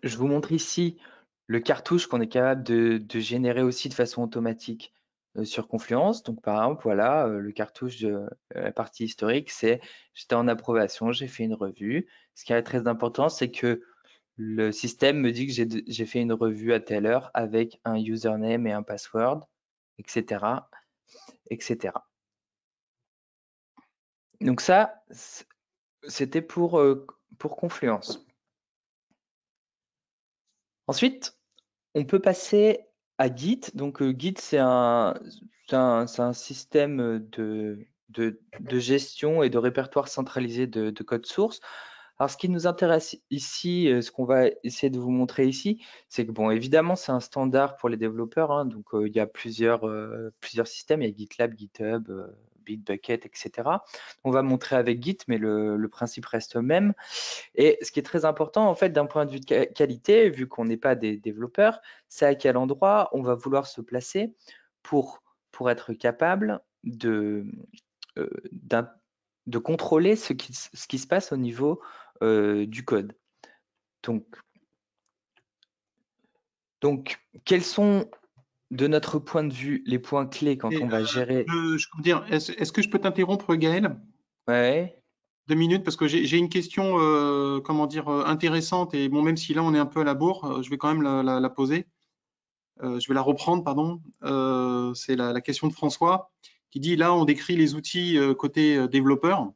Je vous montre ici le cartouche qu'on est capable de générer aussi de façon automatique sur Confluence. Donc, par exemple, voilà, le cartouche de la partie historique, c'est j'étais en approbation, j'ai fait une revue. Ce qui est très important, c'est que le système me dit que j'ai fait une revue à telle heure avec un username et un password, etc., etc. Donc ça, c'était pour Confluence. Ensuite, on peut passer à Git. Donc Git, c'est un système de gestion et de répertoire centralisé de code source. Alors, ce qui nous intéresse ici, ce qu'on va essayer de vous montrer ici, c'est que, bon, évidemment, c'est un standard pour les développeurs, hein. Donc, il y a plusieurs systèmes. Il y a GitLab, GitHub, Bitbucket, etc. On va montrer avec Git, mais le principe reste le même. Et ce qui est très important, en fait, d'un point de vue de qualité, vu qu'on n'est pas des développeurs, c'est à quel endroit on va vouloir se placer pour être capable euh, d'un- de contrôler ce qui se passe au niveau du code. Donc, quels sont, de notre point de vue, les points clés quand Et, on va gérer? je peux dire, est-ce que je peux t'interrompre, Gaël, Ouais, 2 minutes, parce que j'ai une question, comment dire, intéressante, et bon, même si là on est un peu à la bourre, je vais quand même la poser. Je vais la reprendre, pardon. C'est la question de François qui dit, là, on décrit les outils côté développeur,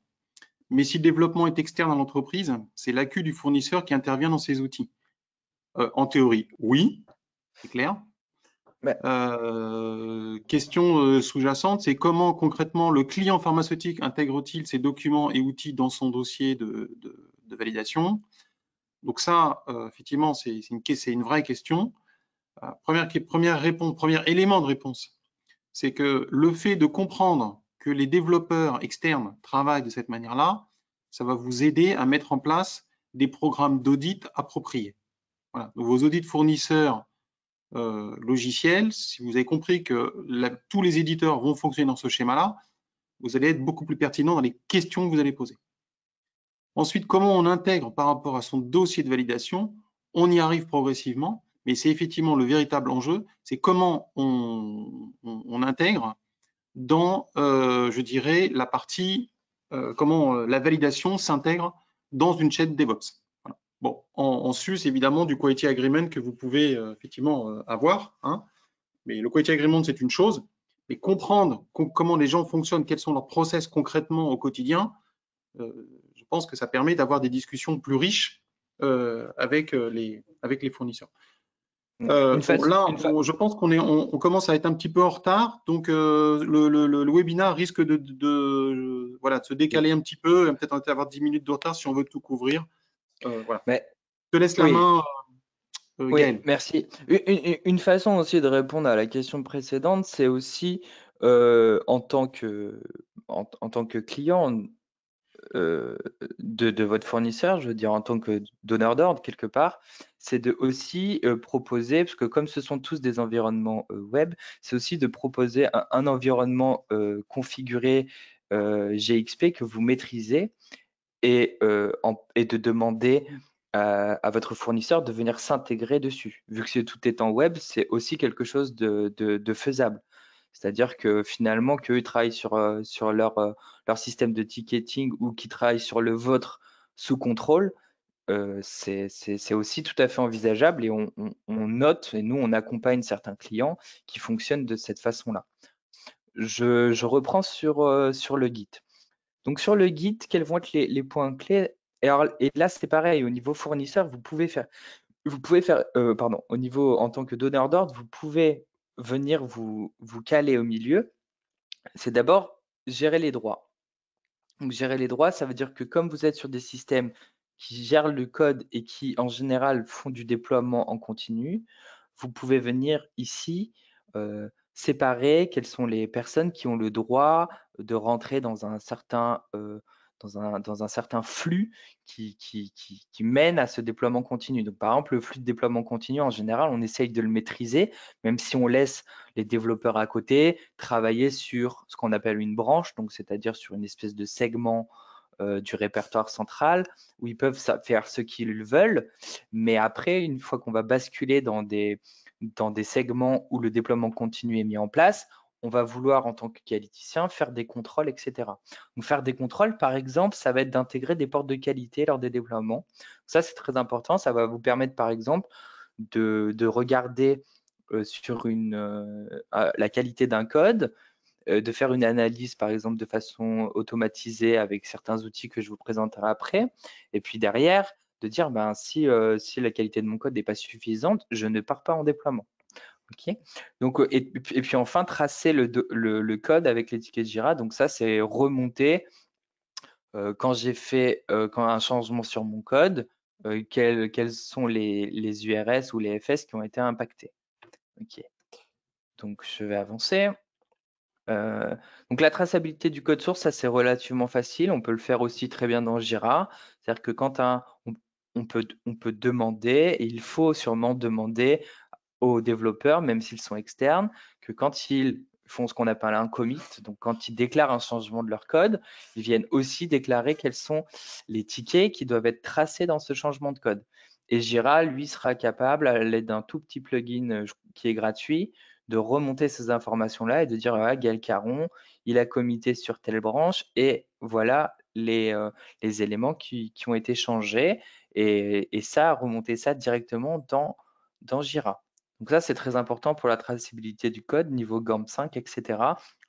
mais si le développement est externe à l'entreprise, c'est l'AQ du fournisseur qui intervient dans ces outils. En théorie, oui, c'est clair. bah, Question sous-jacente, c'est comment concrètement le client pharmaceutique intègre-t-il ces documents et outils dans son dossier de validation? Donc ça, effectivement, c'est une vraie question. Premier élément de réponse, c'est que le fait de comprendre que les développeurs externes travaillent de cette manière-là, ça va vous aider à mettre en place des programmes d'audit appropriés. Voilà. Donc, vos audits fournisseurs logiciels, si vous avez compris que tous les éditeurs vont fonctionner dans ce schéma-là, vous allez être beaucoup plus pertinent dans les questions que vous allez poser. Ensuite, comment on intègre par rapport à son dossier de validation? On y arrive progressivement, mais c'est effectivement le véritable enjeu, c'est comment on intègre dans, je dirais, la partie, comment la validation s'intègre dans une chaîne DevOps. Voilà. Bon, en sus, évidemment, du Quality Agreement que vous pouvez effectivement avoir, hein, mais le Quality Agreement, c'est une chose, mais comprendre comment les gens fonctionnent, quels sont leurs process concrètement au quotidien, je pense que ça permet d'avoir des discussions plus riches avec les fournisseurs. une Bon, phase, là, je pense on commence à être un petit peu en retard, donc le webinaire risque voilà, de se décaler un petit peu, peut-être avoir 10 minutes de retard si on veut tout couvrir. Voilà. mais Je te laisse la oui, main, oui, Gaël. merci. Une façon aussi de répondre à la question précédente, c'est aussi en tant que client de votre fournisseur, je veux dire en tant que donneur d'ordre quelque part, c'est de aussi proposer, parce que comme ce sont tous des environnements web, c'est aussi de proposer un environnement configuré GXP que vous maîtrisez et de demander à votre fournisseur de venir s'intégrer dessus. Vu que tout est en web, c'est aussi quelque chose de faisable. C'est-à-dire que finalement, qu'eux travaillent sur leur système de ticketing ou qu'ils travaillent sur le vôtre sous contrôle, c'est aussi tout à fait envisageable et on note, et nous, on accompagne certains clients qui fonctionnent de cette façon-là. Je reprends sur le Git. Donc sur le Git, quels vont être les points clés? Et là, c'est pareil, au niveau fournisseur, pardon, au niveau en tant que donneur d'ordre, vous pouvez venir vous caler au milieu. C'est d'abord gérer les droits. Donc gérer les droits, ça veut dire que comme vous êtes sur des systèmes qui gèrent le code et qui en général font du déploiement en continu, vous pouvez venir ici séparer quelles sont les personnes qui ont le droit de rentrer dans un certain flux qui mène à ce déploiement continu. Donc, par exemple, le flux de déploiement continu, en général, on essaye de le maîtriser, même si on laisse les développeurs à côté travailler sur ce qu'on appelle une branche, donc c'est-à-dire sur une espèce de segment du répertoire central, où ils peuvent faire ce qu'ils veulent. Mais après, une fois qu'on va basculer dans des segments où le déploiement continu est mis en place, on va vouloir, en tant que qualiticien, faire des contrôles, etc. Donc, faire des contrôles, par exemple, ça va être d'intégrer des portes de qualité lors des déploiements. Ça, c'est très important. Ça va vous permettre, par exemple, de regarder sur la qualité d'un code, de faire une analyse, par exemple, de façon automatisée avec certains outils que je vous présenterai après. Et puis derrière, de dire, ben, si la qualité de mon code n'est pas suffisante, je ne pars pas en déploiement. OK. Donc, et puis enfin, tracer le code avec l'étiquette Jira. Donc ça, c'est remonter quand j'ai fait un changement sur mon code, quels sont les URS ou les FS qui ont été impactés. OK. Donc, je vais avancer. Donc la traçabilité du code source, ça c'est relativement facile. On peut le faire aussi très bien dans Jira. C'est-à-dire que quand on peut demander, et il faut sûrement demander aux développeurs, même s'ils sont externes, que quand ils font ce qu'on appelle un commit, donc quand ils déclarent un changement de leur code, ils viennent aussi déclarer quels sont les tickets qui doivent être tracés dans ce changement de code. Et Jira, lui, sera capable, à l'aide d'un tout petit plugin qui est gratuit, de remonter ces informations-là et de dire, ah, Gaël Caron, il a commité sur telle branche et voilà les éléments qui ont été changés. Et ça, remonter ça directement dans Jira. Donc ça, c'est très important pour la traçabilité du code, niveau GAMP 5, etc.,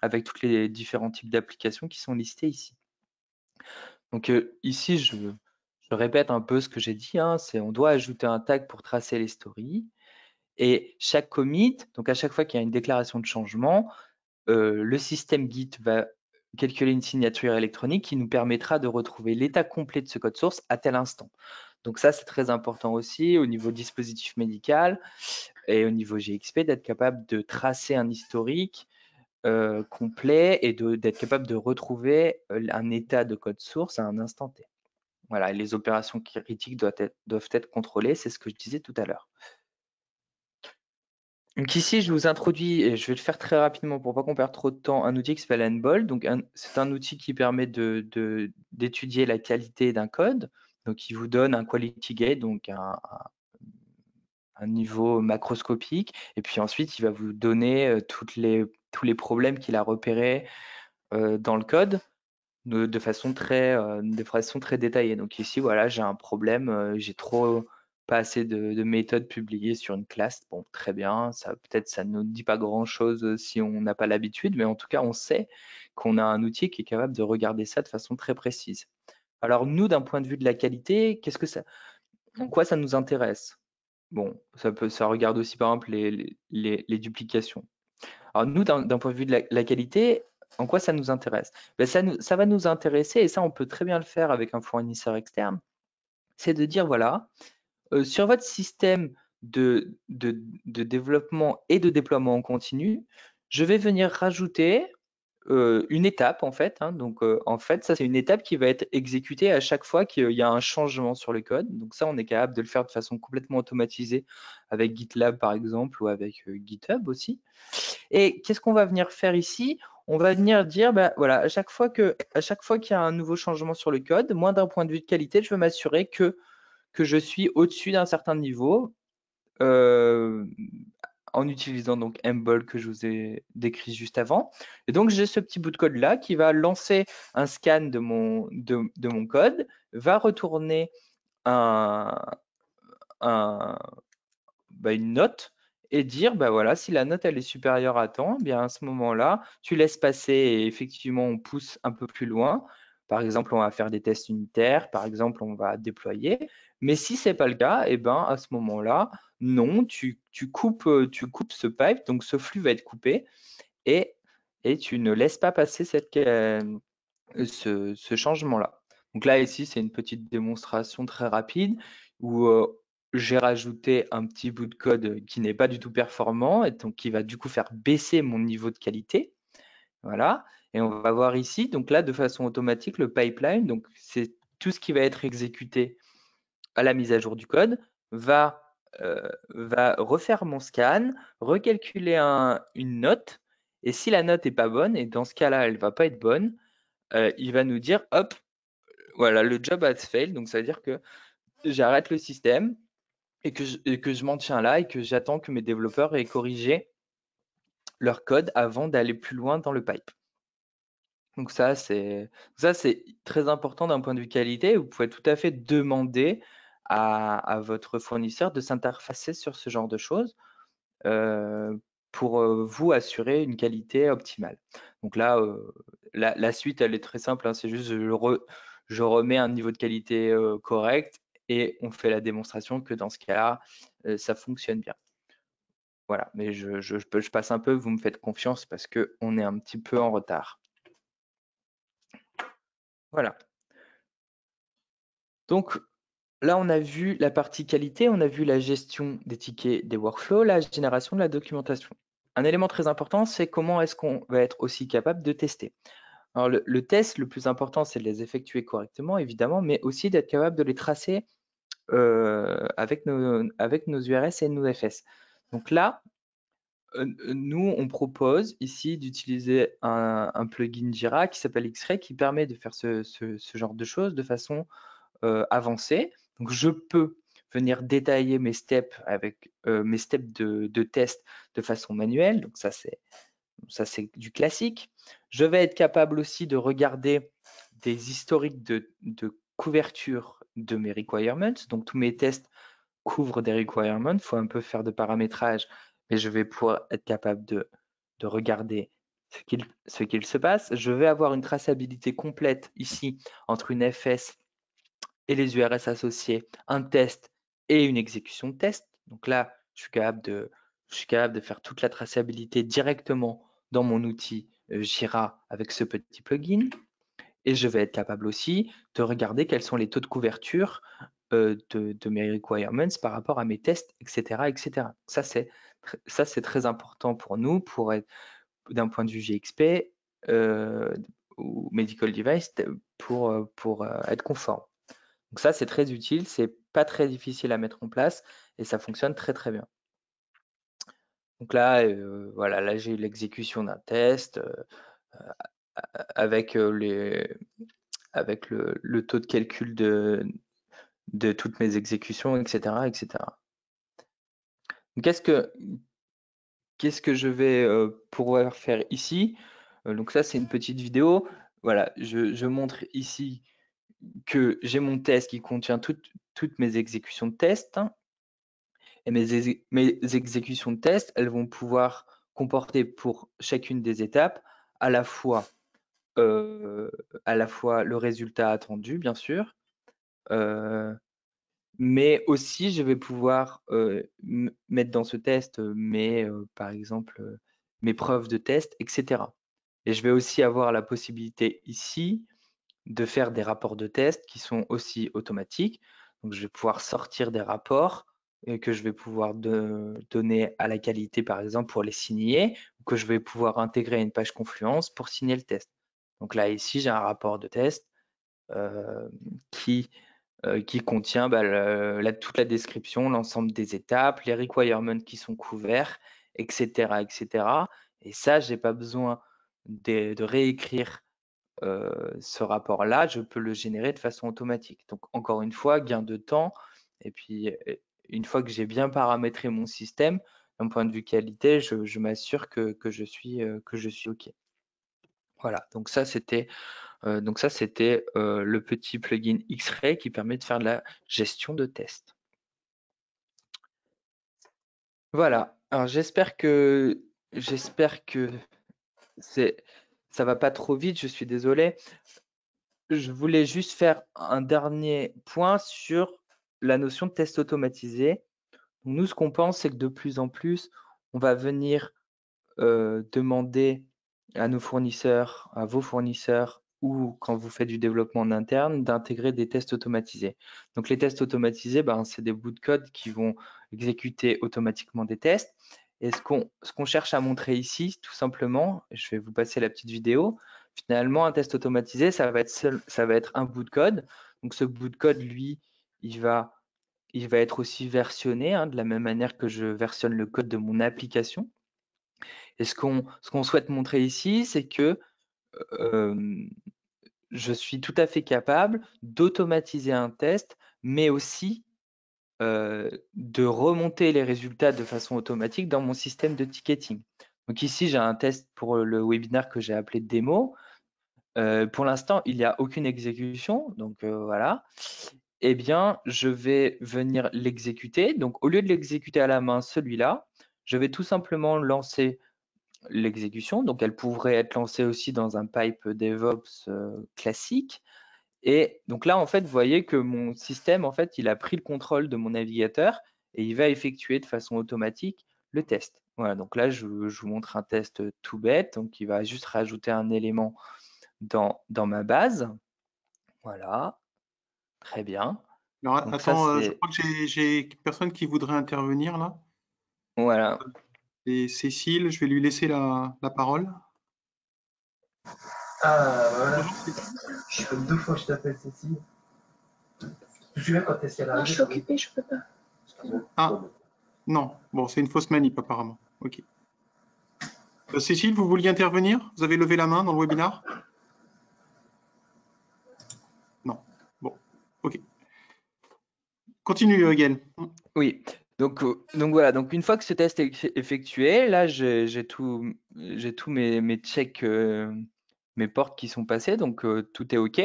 avec tous les différents types d'applications qui sont listés ici. Donc ici, je répète un peu ce que j'ai dit, hein, c'est on doit ajouter un tag pour tracer les stories. Et chaque commit, donc à chaque fois qu'il y a une déclaration de changement, le système Git va calculer une signature électronique qui nous permettra de retrouver l'état complet de ce code source à tel instant. Donc ça, c'est très important aussi au niveau dispositif médical et au niveau GXP d'être capable de tracer un historique complet et d'être capable de retrouver un état de code source à un instant T. Voilà, et les opérations critiques doivent être contrôlées, c'est ce que je disais tout à l'heure. Donc ici, je vous introduis, et je vais le faire très rapidement pour pas qu'on perde trop de temps, un outil qui s'appelle Handball. Donc c'est un outil qui permet d'étudier la qualité d'un code. Donc il vous donne un quality gate, donc un niveau macroscopique, et puis ensuite il va vous donner tous les problèmes qu'il a repérés dans le code de façon très détaillée. Donc ici, voilà, j'ai un problème, j'ai pas assez de méthodes publiées sur une classe. Bon, très bien, ça peut-être ça ne nous dit pas grand-chose si on n'a pas l'habitude, mais en tout cas, on sait qu'on a un outil qui est capable de regarder ça de façon très précise. Alors nous, d'un point de vue de la qualité, en quoi ça nous intéresse? Bon, ça regarde aussi par exemple les duplications. Alors nous, d'un point de vue de la qualité, en quoi ça nous intéresse? Ben, ça va nous intéresser, et ça on peut très bien le faire avec un fournisseur externe, c'est de dire voilà, sur votre système de développement et de déploiement en continu, je vais venir rajouter une étape en fait, hein. Donc en fait, ça c'est une étape qui va être exécutée à chaque fois qu'il y a un changement sur le code. Donc ça, on est capable de le faire de façon complètement automatisée avec GitLab par exemple ou avec GitHub aussi. Et qu'est-ce qu'on va venir faire ici? On va venir dire, bah, voilà, à chaque fois qu'il y a un nouveau changement sur le code, moi d'un point de vue de qualité, je veux m'assurer que je suis au-dessus d'un certain niveau en utilisant donc Mball que je vous ai décrit juste avant. Et donc j'ai ce petit bout de code là qui va lancer un scan de mon code, va retourner une note et dire bah voilà, si la note elle est supérieure à temps, eh bien à ce moment-là, tu laisses passer et effectivement on pousse un peu plus loin. Par exemple, on va faire des tests unitaires, par exemple, on va déployer. Mais si c'est pas le cas, et ben à ce moment-là, non, tu coupes ce pipe, donc ce flux va être coupé et tu ne laisses pas passer ce changement-là. Donc là, ici, c'est une petite démonstration très rapide où j'ai rajouté un petit bout de code qui n'est pas du tout performant et donc qui va du coup faire baisser mon niveau de qualité. Voilà. Et on va voir ici, donc là, de façon automatique, le pipeline, donc c'est tout ce qui va être exécuté à la mise à jour du code, va refaire mon scan, recalculer une note, et si la note n'est pas bonne, et dans ce cas-là, elle ne va pas être bonne, il va nous dire, hop, voilà, le job has failed, donc ça veut dire que j'arrête le système et que je m'en tiens là et que j'attends que mes développeurs aient corrigé leur code avant d'aller plus loin dans le pipe. Donc ça, c'est très important d'un point de vue qualité. Vous pouvez tout à fait demander à votre fournisseur de s'interfacer sur ce genre de choses pour vous assurer une qualité optimale. Donc là, la suite, elle est très simple, hein, c'est juste je remets un niveau de qualité correct et on fait la démonstration que dans ce cas-là, ça fonctionne bien. Voilà, mais je passe un peu, vous me faites confiance parce qu'on est un petit peu en retard. Voilà. Donc là, on a vu la partie qualité, on a vu la gestion des tickets, des workflows, la génération de la documentation. Un élément très important, c'est comment est-ce qu'on va être aussi capable de tester. Alors le test, le plus important, c'est de les effectuer correctement, évidemment, mais aussi d'être capable de les tracer avec nos URS et nos FS. Donc là, nous, on propose ici d'utiliser un plugin Jira qui s'appelle X-Ray qui permet de faire ce genre de choses de façon avancée. Donc, je peux venir détailler mes steps avec mes steps de test de façon manuelle. Donc, ça, c'est du classique. Je vais être capable aussi de regarder des historiques de couverture de mes requirements. Donc, tous mes tests couvrent des requirements. Il faut un peu faire de paramétrage, mais je vais pouvoir être capable de regarder ce qu'il se passe. Je vais avoir une traçabilité complète ici entre une FS et les URS associés, un test et une exécution de test. Donc là, je suis capable de faire toute la traçabilité directement dans mon outil Jira avec ce petit plugin. Et je vais être capable aussi de regarder quels sont les taux de couverture de mes requirements par rapport à mes tests, etc. etc. Ça, c'est très important pour nous, pour être d'un point de vue GXP ou Medical Device, pour être conforme. Donc ça, c'est très utile, c'est pas très difficile à mettre en place et ça fonctionne très très bien. Donc là, voilà, là j'ai l'exécution d'un test avec avec le taux de calcul de toutes mes exécutions, etc., etc. Qu'est-ce que je vais pouvoir faire ici? Donc ça, c'est une petite vidéo. Voilà, je montre ici que j'ai mon test qui contient toutes mes exécutions de test. Et mes exécutions de test, elles vont pouvoir comporter pour chacune des étapes à la fois, le résultat attendu, bien sûr, mais aussi je vais pouvoir mettre dans ce test par exemple, mes preuves de test, etc. Et je vais aussi avoir la possibilité ici de faire des rapports de test qui sont aussi automatiques. Donc, je vais pouvoir sortir des rapports que je vais pouvoir donner à la qualité, par exemple, pour les signer, ou que je vais pouvoir intégrer à une page Confluence pour signer le test. Donc là, ici, j'ai un rapport de test qui contient toute la description, l'ensemble des étapes, les requirements qui sont couverts, etc. etc. Et ça, j'ai pas besoin de réécrire ce rapport-là, je peux le générer de façon automatique. Donc, encore une fois, gain de temps. Et puis, une fois que j'ai bien paramétré mon système, d'un point de vue qualité, je m'assure que je suis OK. Voilà, donc ça, c'était le petit plugin X-Ray qui permet de faire de la gestion de test. Voilà, alors j'espère que ça va pas trop vite, je suis désolé. Je voulais juste faire un dernier point sur la notion de test automatisé. Nous, ce qu'on pense, c'est que de plus en plus, on va venir demander à nos fournisseurs, à vos fournisseurs, ou quand vous faites du développement en interne, d'intégrer des tests automatisés. Donc les tests automatisés, c'est des bouts de code qui vont exécuter automatiquement des tests. Et ce qu'on cherche à montrer ici, tout simplement, je vais vous passer la petite vidéo, finalement, un test automatisé, ça va être un bout de code. Donc ce bout de code, lui, il va être aussi versionné de la même manière que je versionne le code de mon application. Et ce qu'on souhaite montrer ici, c'est que je suis tout à fait capable d'automatiser un test, mais aussi de remonter les résultats de façon automatique dans mon système de ticketing. Donc ici, j'ai un test pour le webinaire que j'ai appelé démo. Pour l'instant, il n'y a aucune exécution, donc voilà. Eh bien, je vais venir l'exécuter. Donc, au lieu de l'exécuter à la main, celui-là, je vais tout simplement lancer l'exécution. Donc, elle pourrait être lancée aussi dans un pipe DevOps classique. Et donc là, en fait, vous voyez que mon système, en fait, il a pris le contrôle de mon navigateur et il va effectuer de façon automatique le test. Voilà, donc là, je vous montre un test tout bête. Donc, il va juste rajouter un élément dans ma base. Voilà, très bien. Alors, Donc ça, attends, je c'est... crois que j'ai personne qui voudrait intervenir là. Voilà. C'est Cécile, je vais lui laisser la parole. Ah, bah voilà. Bonjour Cécile. Je fais 2 fois que je t'appelle Cécile. Tu te souviens quand est-ce qu'elle Non, arrive? je suis occupée, je peux pas. Ah, non, bon, c'est une fausse manip apparemment. Ok. Cécile, vous vouliez intervenir? Vous avez levé la main dans le webinaire? Non. Bon, ok. Continue, Gaël. Oui. Donc voilà. Donc une fois que ce test est effectué, là, j'ai tous mes checks, mes portes qui sont passées. Donc tout est OK.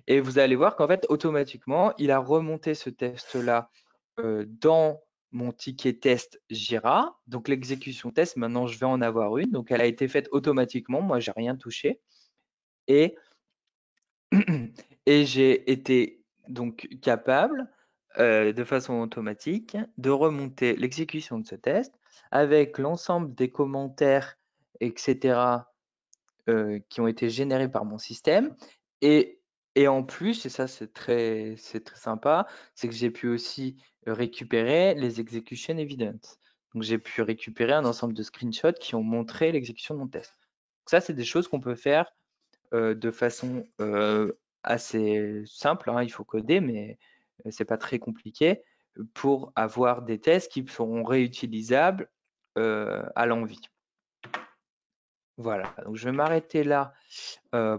Et vous allez voir qu'en fait, automatiquement, il a remonté ce test-là dans mon ticket test Jira. Donc l'exécution test, maintenant, je vais en avoir une. Donc elle a été faite automatiquement. Moi, j'ai rien touché. Et Et j'ai été donc capable, de façon automatique, de remonter l'exécution de ce test avec l'ensemble des commentaires et cetera, qui ont été générés par mon système et en plus, et ça c'est très sympa, c'est que j'ai pu aussi récupérer les execution evidence. Donc j'ai pu récupérer un ensemble de screenshots qui ont montré l'exécution de mon test. Donc ça, c'est des choses qu'on peut faire de façon assez simple, hein, il faut coder, mais c'est pas très compliqué, pour avoir des tests qui seront réutilisables à l'envie. Voilà, donc je vais m'arrêter là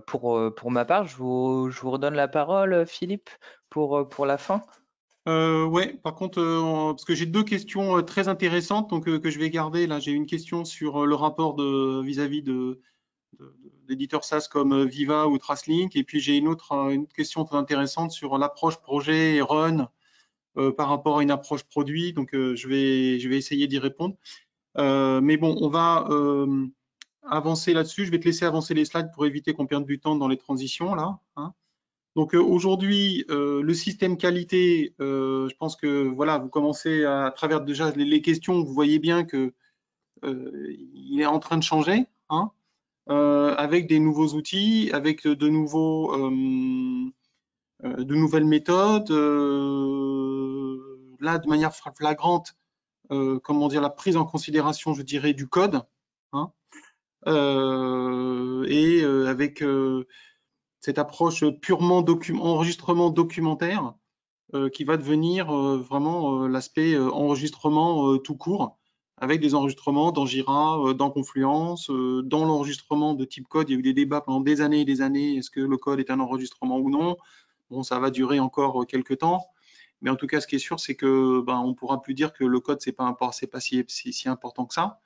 pour ma part. Je vous redonne la parole, Philippe, pour la fin. Ouais, par contre, parce que j'ai deux questions très intéressantes donc, que je vais garder. Là, j'ai une question sur le rapport vis-à-vis d'éditeurs SaaS comme Viva ou Tracelink. Et puis, j'ai une autre question très intéressante sur l'approche projet et run par rapport à une approche produit. Donc, je vais essayer d'y répondre. Mais bon, on va avancer là-dessus. Je vais te laisser avancer les slides pour éviter qu'on perde du temps dans les transitions là, hein. Donc aujourd'hui, le système qualité, je pense que voilà, vous commencez à travers déjà les questions, vous voyez bien que il est en train de changer, hein, avec des nouveaux outils, avec de nouvelles méthodes. Là, de manière flagrante, comment dire, la prise en considération, je dirais, du code, hein, et avec cette approche purement enregistrement documentaire qui va devenir vraiment l'aspect enregistrement tout court, avec des enregistrements dans Jira, dans Confluence, dans l'enregistrement de type code. Il y a eu des débats pendant des années et des années, est-ce que le code est un enregistrement ou non? Bon, ça va durer encore quelques temps, mais en tout cas, ce qui est sûr, c'est que on pourra plus dire que le code, c'est pas si important que ça,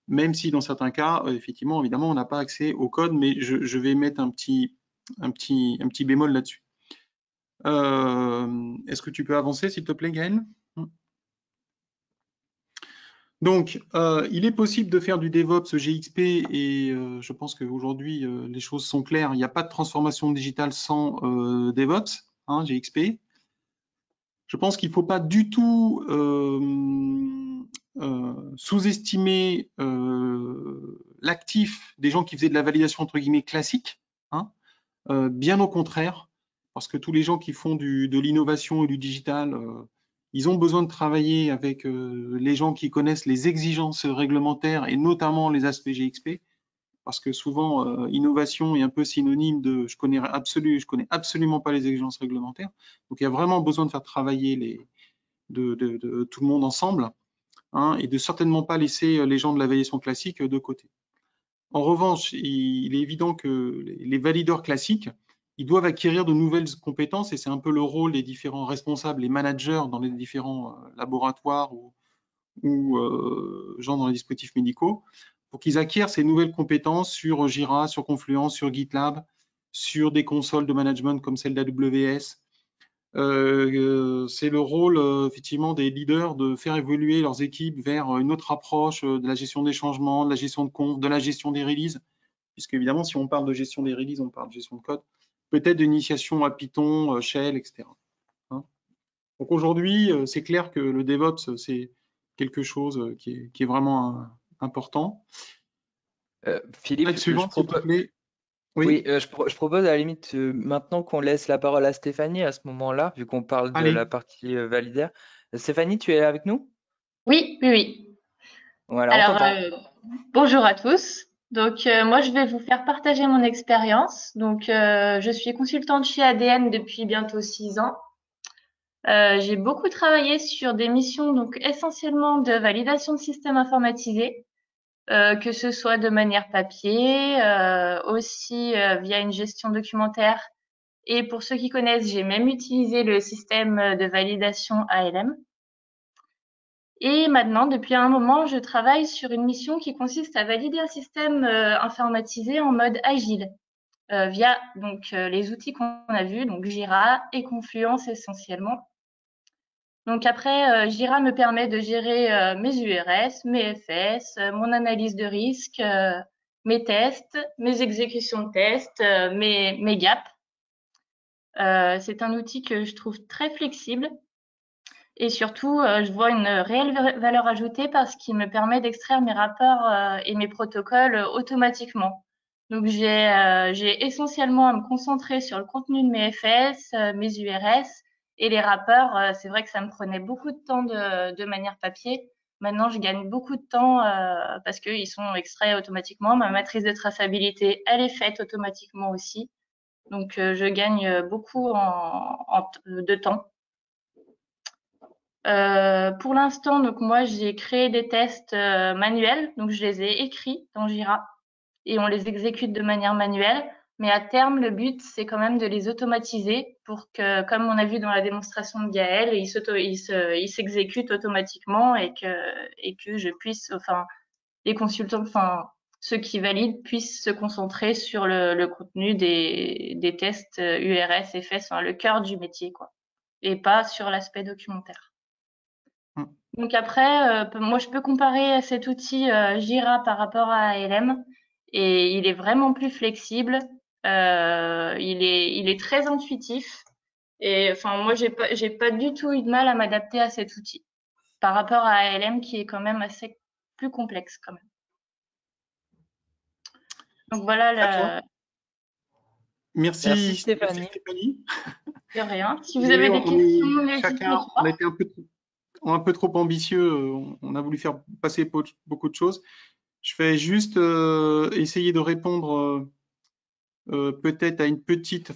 même si dans certains cas, effectivement, évidemment, on n'a pas accès au code, mais je vais mettre un petit bémol là-dessus. Est-ce que tu peux avancer, s'il te plaît, Gaël? Donc, il est possible de faire du DevOps GXP et je pense qu'aujourd'hui, les choses sont claires. Il n'y a pas de transformation digitale sans DevOps, hein, GXP. Je pense qu'il ne faut pas du tout sous-estimer l'actif des gens qui faisaient de la validation entre guillemets classique, hein, bien au contraire, parce que tous les gens qui font de l'innovation et du digital, ils ont besoin de travailler avec les gens qui connaissent les exigences réglementaires et notamment les aspects GXP, parce que souvent innovation est un peu synonyme de je connais absolument pas les exigences réglementaires. Donc il y a vraiment besoin de faire travailler de tout le monde ensemble, hein, et de certainement pas laisser les gens de la validation classique de côté. En revanche, il est évident que les valideurs classiques, ils doivent acquérir de nouvelles compétences et c'est un peu le rôle des différents responsables, les managers dans les différents laboratoires ou gens dans les dispositifs médicaux, pour qu'ils acquièrent ces nouvelles compétences sur Jira, sur Confluence, sur GitLab, sur des consoles de management comme celle d'AWS. C'est le rôle effectivement des leaders de faire évoluer leurs équipes vers une autre approche de la gestion des changements, de la gestion de conf, de la gestion des releases, puisque évidemment si on parle de gestion des releases, on parle de gestion de code, peut-être d'initiation à Python, Shell, etc. Hein. Donc aujourd'hui, c'est clair que le DevOps, c'est quelque chose qui est vraiment important. Philippe, Slide suivante, s'il te plaît. Oui, je propose à la limite maintenant qu'on laisse la parole à Stéphanie à ce moment-là, vu qu'on parle de Allez. la partie validaire. Stéphanie, tu es avec nous? Oui, oui, oui. Voilà, Alors, bonjour à tous. Donc, moi, je vais vous faire partager mon expérience. Donc, je suis consultante chez ADN depuis bientôt 6 ans. J'ai beaucoup travaillé sur des missions, donc essentiellement de validation de systèmes informatisés, que ce soit de manière papier, aussi via une gestion documentaire. Et pour ceux qui connaissent, j'ai même utilisé le système de validation ALM. Et maintenant, depuis un moment, je travaille sur une mission qui consiste à valider un système informatisé en mode agile via donc les outils qu'on a vus, donc Jira et Confluence essentiellement. Donc après, Jira me permet de gérer mes URS, mes FS, mon analyse de risque, mes tests, mes exécutions de tests, mes gaps. C'est un outil que je trouve très flexible. Et surtout, je vois une réelle valeur ajoutée parce qu'il me permet d'extraire mes rapports et mes protocoles automatiquement. Donc, j'ai essentiellement à me concentrer sur le contenu de mes FS, mes URS et les rapports. C'est vrai que ça me prenait beaucoup de temps de manière papier. Maintenant, je gagne beaucoup de temps parce qu'ils sont extraits automatiquement. Ma matrice de traçabilité, elle est faite automatiquement aussi. Donc, je gagne beaucoup de temps. Pour l'instant, donc moi, j'ai créé des tests manuels, donc je les ai écrits dans Jira et on les exécute de manière manuelle. Mais à terme, le but, c'est quand même de les automatiser pour que, comme on a vu dans la démonstration de Gaël, ils s'exécutent automatiquement et que je puisse, enfin, les consultants, enfin, ceux qui valident puissent se concentrer sur le contenu des tests URS, FS, enfin, le cœur du métier, quoi, et pas sur l'aspect documentaire. Donc après, moi, je peux comparer cet outil Jira par rapport à ALM et il est vraiment plus flexible. Il est très intuitif et enfin moi, j'ai pas du tout eu de mal à m'adapter à cet outil par rapport à ALM qui est quand même assez plus complexe quand même. Donc voilà. Merci Stéphanie. De rien. Si vous avez des questions, chacun, on a été un peu trop ambitieux, on a voulu faire passer beaucoup de choses. Je vais juste essayer de répondre peut-être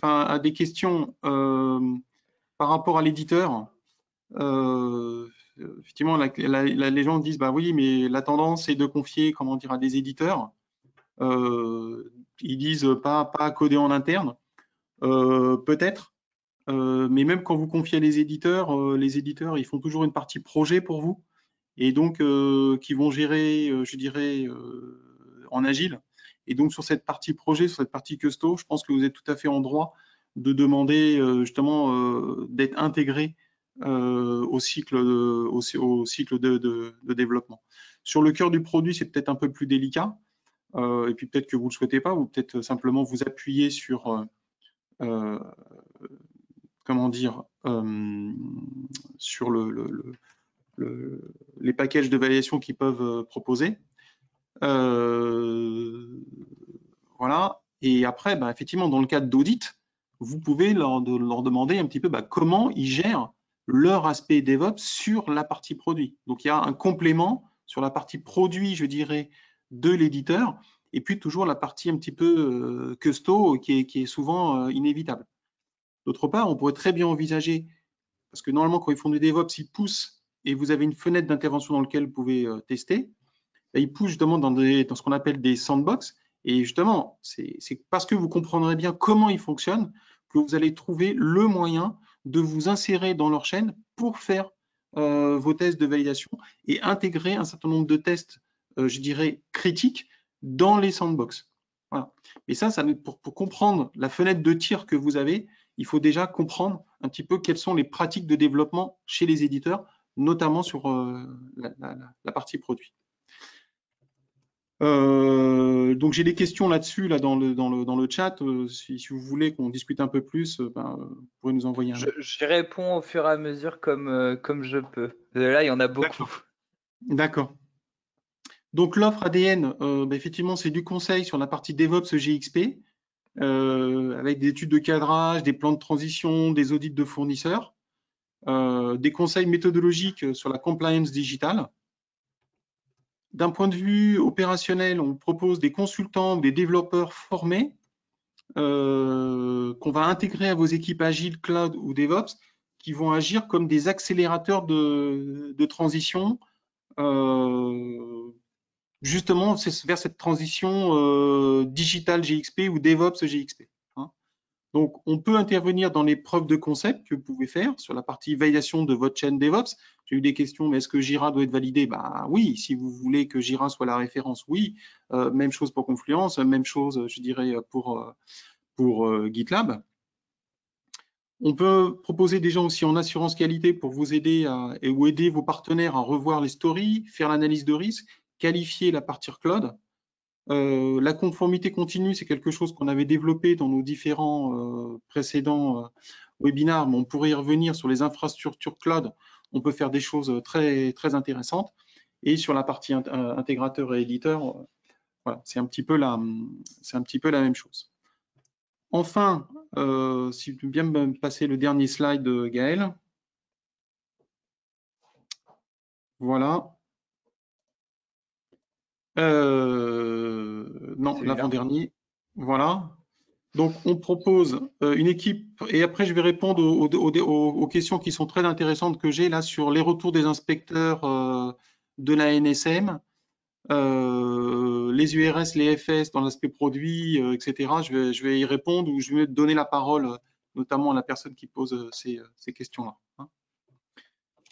à des questions par rapport à l'éditeur. Effectivement, les gens disent, bah oui, mais la tendance est de confier, comment dire, à des éditeurs. Ils disent pas à coder en interne, peut-être. Mais même quand vous confiez à les éditeurs, ils font toujours une partie projet pour vous et donc qui vont gérer, je dirais, en agile. Et donc sur cette partie projet, sur cette partie custo, je pense que vous êtes tout à fait en droit de demander justement d'être intégré au cycle de développement. Sur le cœur du produit, c'est peut-être un peu plus délicat. Et puis peut-être que vous ne le souhaitez pas, ou peut-être simplement vous appuyer sur comment dire, sur les packages de validation qu'ils peuvent proposer. Voilà. Et après, bah, effectivement, dans le cadre d'audit, vous pouvez leur demander un petit peu comment ils gèrent leur aspect DevOps sur la partie produit. Donc, il y a un complément sur la partie produit, je dirais, de l'éditeur, et puis toujours la partie un petit peu custo qui est souvent inévitable. D'autre part, on pourrait très bien envisager, parce que normalement, quand ils font du DevOps, ils poussent et vous avez une fenêtre d'intervention dans laquelle vous pouvez tester. Là, ils poussent justement dans ce qu'on appelle des sandbox. Et justement, c'est parce que vous comprendrez bien comment ils fonctionnent, que vous allez trouver le moyen de vous insérer dans leur chaîne pour faire vos tests de validation et intégrer un certain nombre de tests, je dirais, critiques dans les sandbox. Voilà. Et ça pour comprendre la fenêtre de tir que vous avez, il faut déjà comprendre un petit peu quelles sont les pratiques de développement chez les éditeurs, notamment sur la partie produit. Donc j'ai des questions là-dessus dans le chat. Si vous voulez qu'on discute un peu plus, vous pourrez nous envoyer un. Je réponds au fur et à mesure comme je peux. Là, il y en a beaucoup. D'accord. Donc l'offre ADN, effectivement, c'est du conseil sur la partie DevOps GXP, avec des études de cadrage, des plans de transition, des audits de fournisseurs, des conseils méthodologiques sur la compliance digitale. D'un point de vue opérationnel, on propose des consultants, des développeurs formés qu'on va intégrer à vos équipes agiles, cloud ou DevOps, qui vont agir comme des accélérateurs de transition, justement vers cette transition digital GXP ou DevOps GXP. Hein. Donc, on peut intervenir dans les preuves de concept que vous pouvez faire sur la partie validation de votre chaîne DevOps. J'ai eu des questions, mais est-ce que Jira doit être validé? Oui, si vous voulez que Jira soit la référence, oui. Même chose pour Confluence, même chose, je dirais, pour GitLab. On peut proposer des gens aussi en assurance qualité pour vous aider ou aider vos partenaires à revoir les stories, faire l'analyse de risque, qualifier la partie cloud. La conformité continue, c'est quelque chose qu'on avait développé dans nos différents précédents webinaires, mais on pourrait y revenir sur les infrastructures cloud. On peut faire des choses très, très intéressantes. Et sur la partie intégrateur et éditeur, voilà, c'est un petit peu la même chose. Enfin, si tu veux bien me passer le dernier slide, Gaël. Voilà. Non, l'avant-dernier. Voilà. Donc, on propose une équipe, et après, je vais répondre aux questions qui sont très intéressantes que j'ai là sur les retours des inspecteurs de la NSM, les URS, les FS dans l'aspect produit, etc. Je vais y répondre ou je vais donner la parole notamment à la personne qui pose ces questions-là. Hein.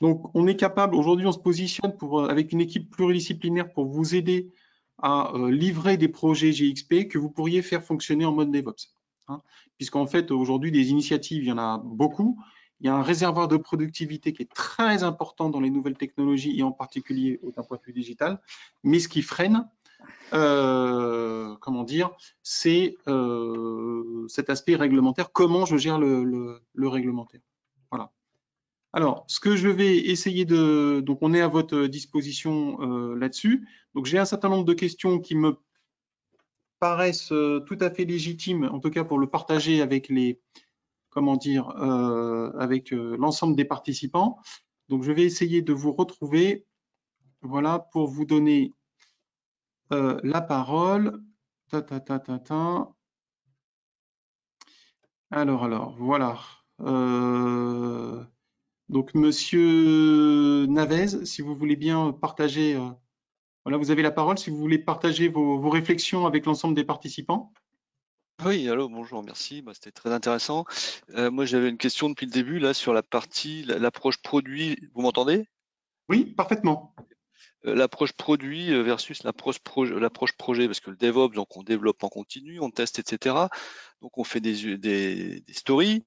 Donc, on est capable, aujourd'hui, on se positionne avec une équipe pluridisciplinaire pour vous aider à livrer des projets GXP que vous pourriez faire fonctionner en mode DevOps. Hein, puisqu'en fait, aujourd'hui, des initiatives, il y en a beaucoup. Il y a un réservoir de productivité qui est très important dans les nouvelles technologies et en particulier d'un point de vue digital. Mais ce qui freine, comment dire, c'est cet aspect réglementaire. Comment je gère le réglementaire. Voilà. Alors, ce que je vais essayer de... Donc, on est à votre disposition là-dessus. Donc, j'ai un certain nombre de questions qui me paraissent tout à fait légitimes, en tout cas pour le partager avec les... Comment dire, avec l'ensemble des participants. Donc, je vais essayer de vous retrouver, voilà, pour vous donner la parole. Alors, voilà. Donc, Monsieur Navez, si vous voulez bien partager, voilà, vous avez la parole, si vous voulez partager vos réflexions avec l'ensemble des participants. Oui, allô, bonjour, merci, c'était très intéressant. Moi, j'avais une question depuis le début, là, sur la partie, l'approche produit, vous m'entendez? Oui, parfaitement. L'approche produit versus l'approche projet, parce que le DevOps, donc on développe en continu, on teste, etc. Donc on fait des stories,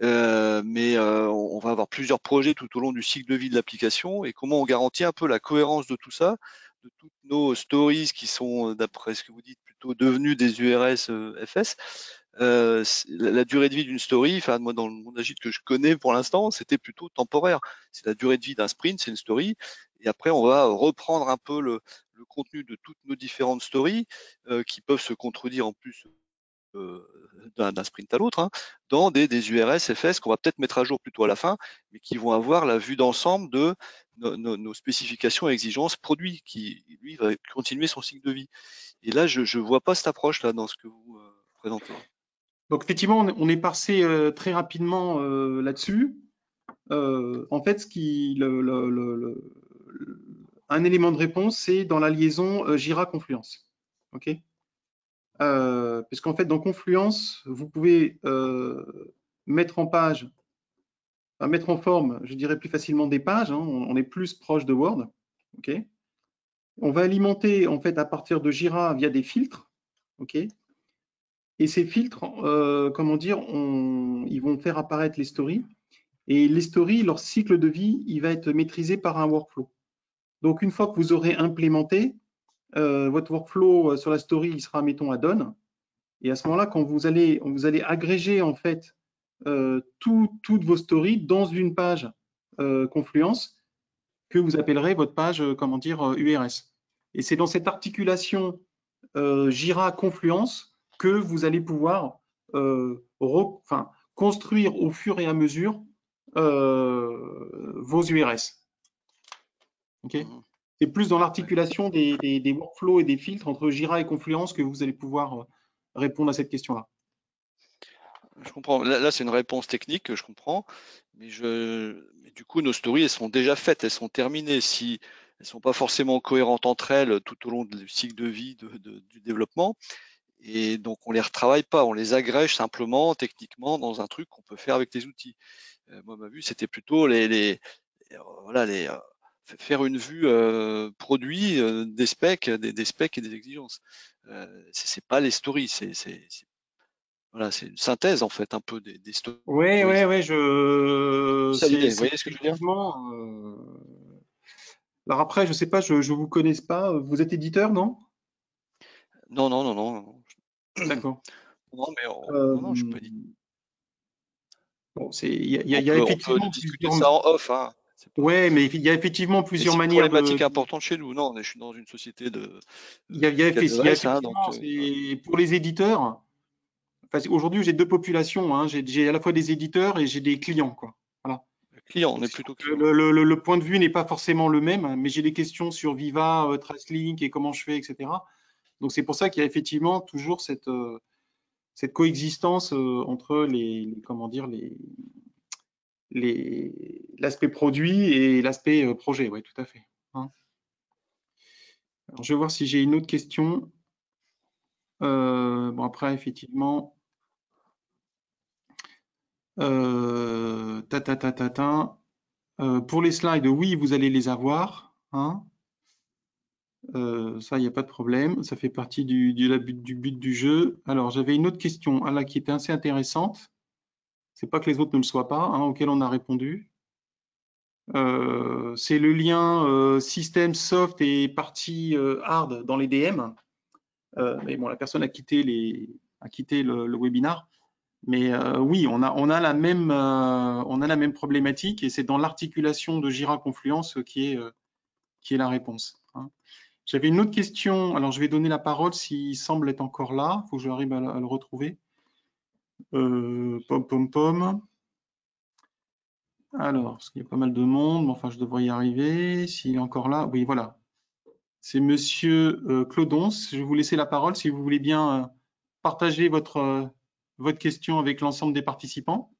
mais on va avoir plusieurs projets tout au long du cycle de vie de l'application. Et comment on garantit un peu la cohérence de tout ça, de toutes nos stories qui sont, d'après ce que vous dites, plutôt devenues des URS FS. La durée de vie d'une story, enfin moi dans le monde agile que je connais pour l'instant, c'était plutôt temporaire. C'est la durée de vie d'un sprint, c'est une story, et après on va reprendre un peu le contenu de toutes nos différentes stories qui peuvent se contredire en plus d'un sprint à l'autre, hein, dans des URS FS qu'on va peut-être mettre à jour plutôt à la fin, mais qui vont avoir la vue d'ensemble de nos spécifications et exigences produits, qui lui va continuer son cycle de vie. Et là, je vois pas cette approche là dans ce que vous présentez. Donc effectivement, on est passé très rapidement là-dessus. En fait, un élément de réponse, c'est dans la liaison Jira Confluence. Ok. puisqu'en fait, dans Confluence, vous pouvez mettre en forme, je dirais plus facilement des pages, hein, on est plus proche de Word. Ok. On va alimenter en fait à partir de Jira via des filtres. Ok. Et ces filtres, comment dire, ils vont faire apparaître les stories. Et les stories, leur cycle de vie, il va être maîtrisé par un workflow. Donc, une fois que vous aurez implémenté, votre workflow sur la story, il sera, mettons, à done. Et à ce moment-là, quand vous allez agréger en fait toutes vos stories dans une page Confluence que vous appellerez votre page, comment dire, URS. Et c'est dans cette articulation Jira Confluence que vous allez pouvoir construire au fur et à mesure vos URS. Okay. C'est plus dans l'articulation des workflows et des filtres entre Jira et Confluence que vous allez pouvoir répondre à cette question-là. Je comprends. Là, c'est une réponse technique que je comprends, mais du coup, nos stories, elles sont déjà faites, elles sont terminées. Si elles sont pas forcément cohérentes entre elles tout au long du cycle de vie du développement, et donc on les retravaille pas, on les agrège simplement techniquement dans un truc qu'on peut faire avec les outils. Moi, ma vue, c'était plutôt faire une vue produit des specs, des specs et des exigences. C'est pas les stories, voilà, c'est une synthèse en fait un peu des stories. Oui, C'est ça l'idée, vous c'est voyez ce que je veux dire? effectivement. Alors après, je sais pas, je vous connais pas. Vous êtes éditeur, non? Non, non, non, non. D'accord. Non, mais non, je suis pas dit. Bon, il y a On peut effectivement discuter plusieurs. ça en off, hein. Ouais, mais il y a effectivement Mais plusieurs c'est une manières de. problématique importante chez nous. Non, je suis dans une société Il y a d'adresse, hein, donc effectivement, pour les éditeurs. Enfin, aujourd'hui, j'ai deux populations. Hein. J'ai à la fois des éditeurs et j'ai des clients, quoi. Voilà. client, on Donc, est plutôt client. le point de vue n'est pas forcément le même, mais j'ai des questions sur Viva, TraceLink et comment je fais, etc. Donc c'est pour ça qu'il y a effectivement toujours cette coexistence entre comment dire, l'aspect produit et l'aspect projet. Oui, tout à fait. Hein. Alors, je vais voir si j'ai une autre question. Bon, après, effectivement. Pour les slides, oui, vous allez les avoir. Hein. Ça, il n'y a pas de problème. Ça fait partie du but du jeu. Alors, j'avais une autre question là, qui était assez intéressante. C'est pas que les autres ne le soient pas, hein, auquel on a répondu. C'est le lien système soft et partie hard dans les DM. Mais bon, la personne a quitté le webinar. Mais oui, on a la même problématique et c'est dans l'articulation de Jira Confluence qui est la réponse. Hein. J'avais une autre question. Alors, je vais donner la parole s'il semble être encore là. Il faut que j'arrive à le retrouver. Pom. Alors, parce qu'il y a pas mal de monde, mais enfin, je devrais y arriver. S'il est encore là, oui, voilà. C'est Monsieur Claudon. Je vais vous laisser la parole si vous voulez bien partager votre question avec l'ensemble des participants.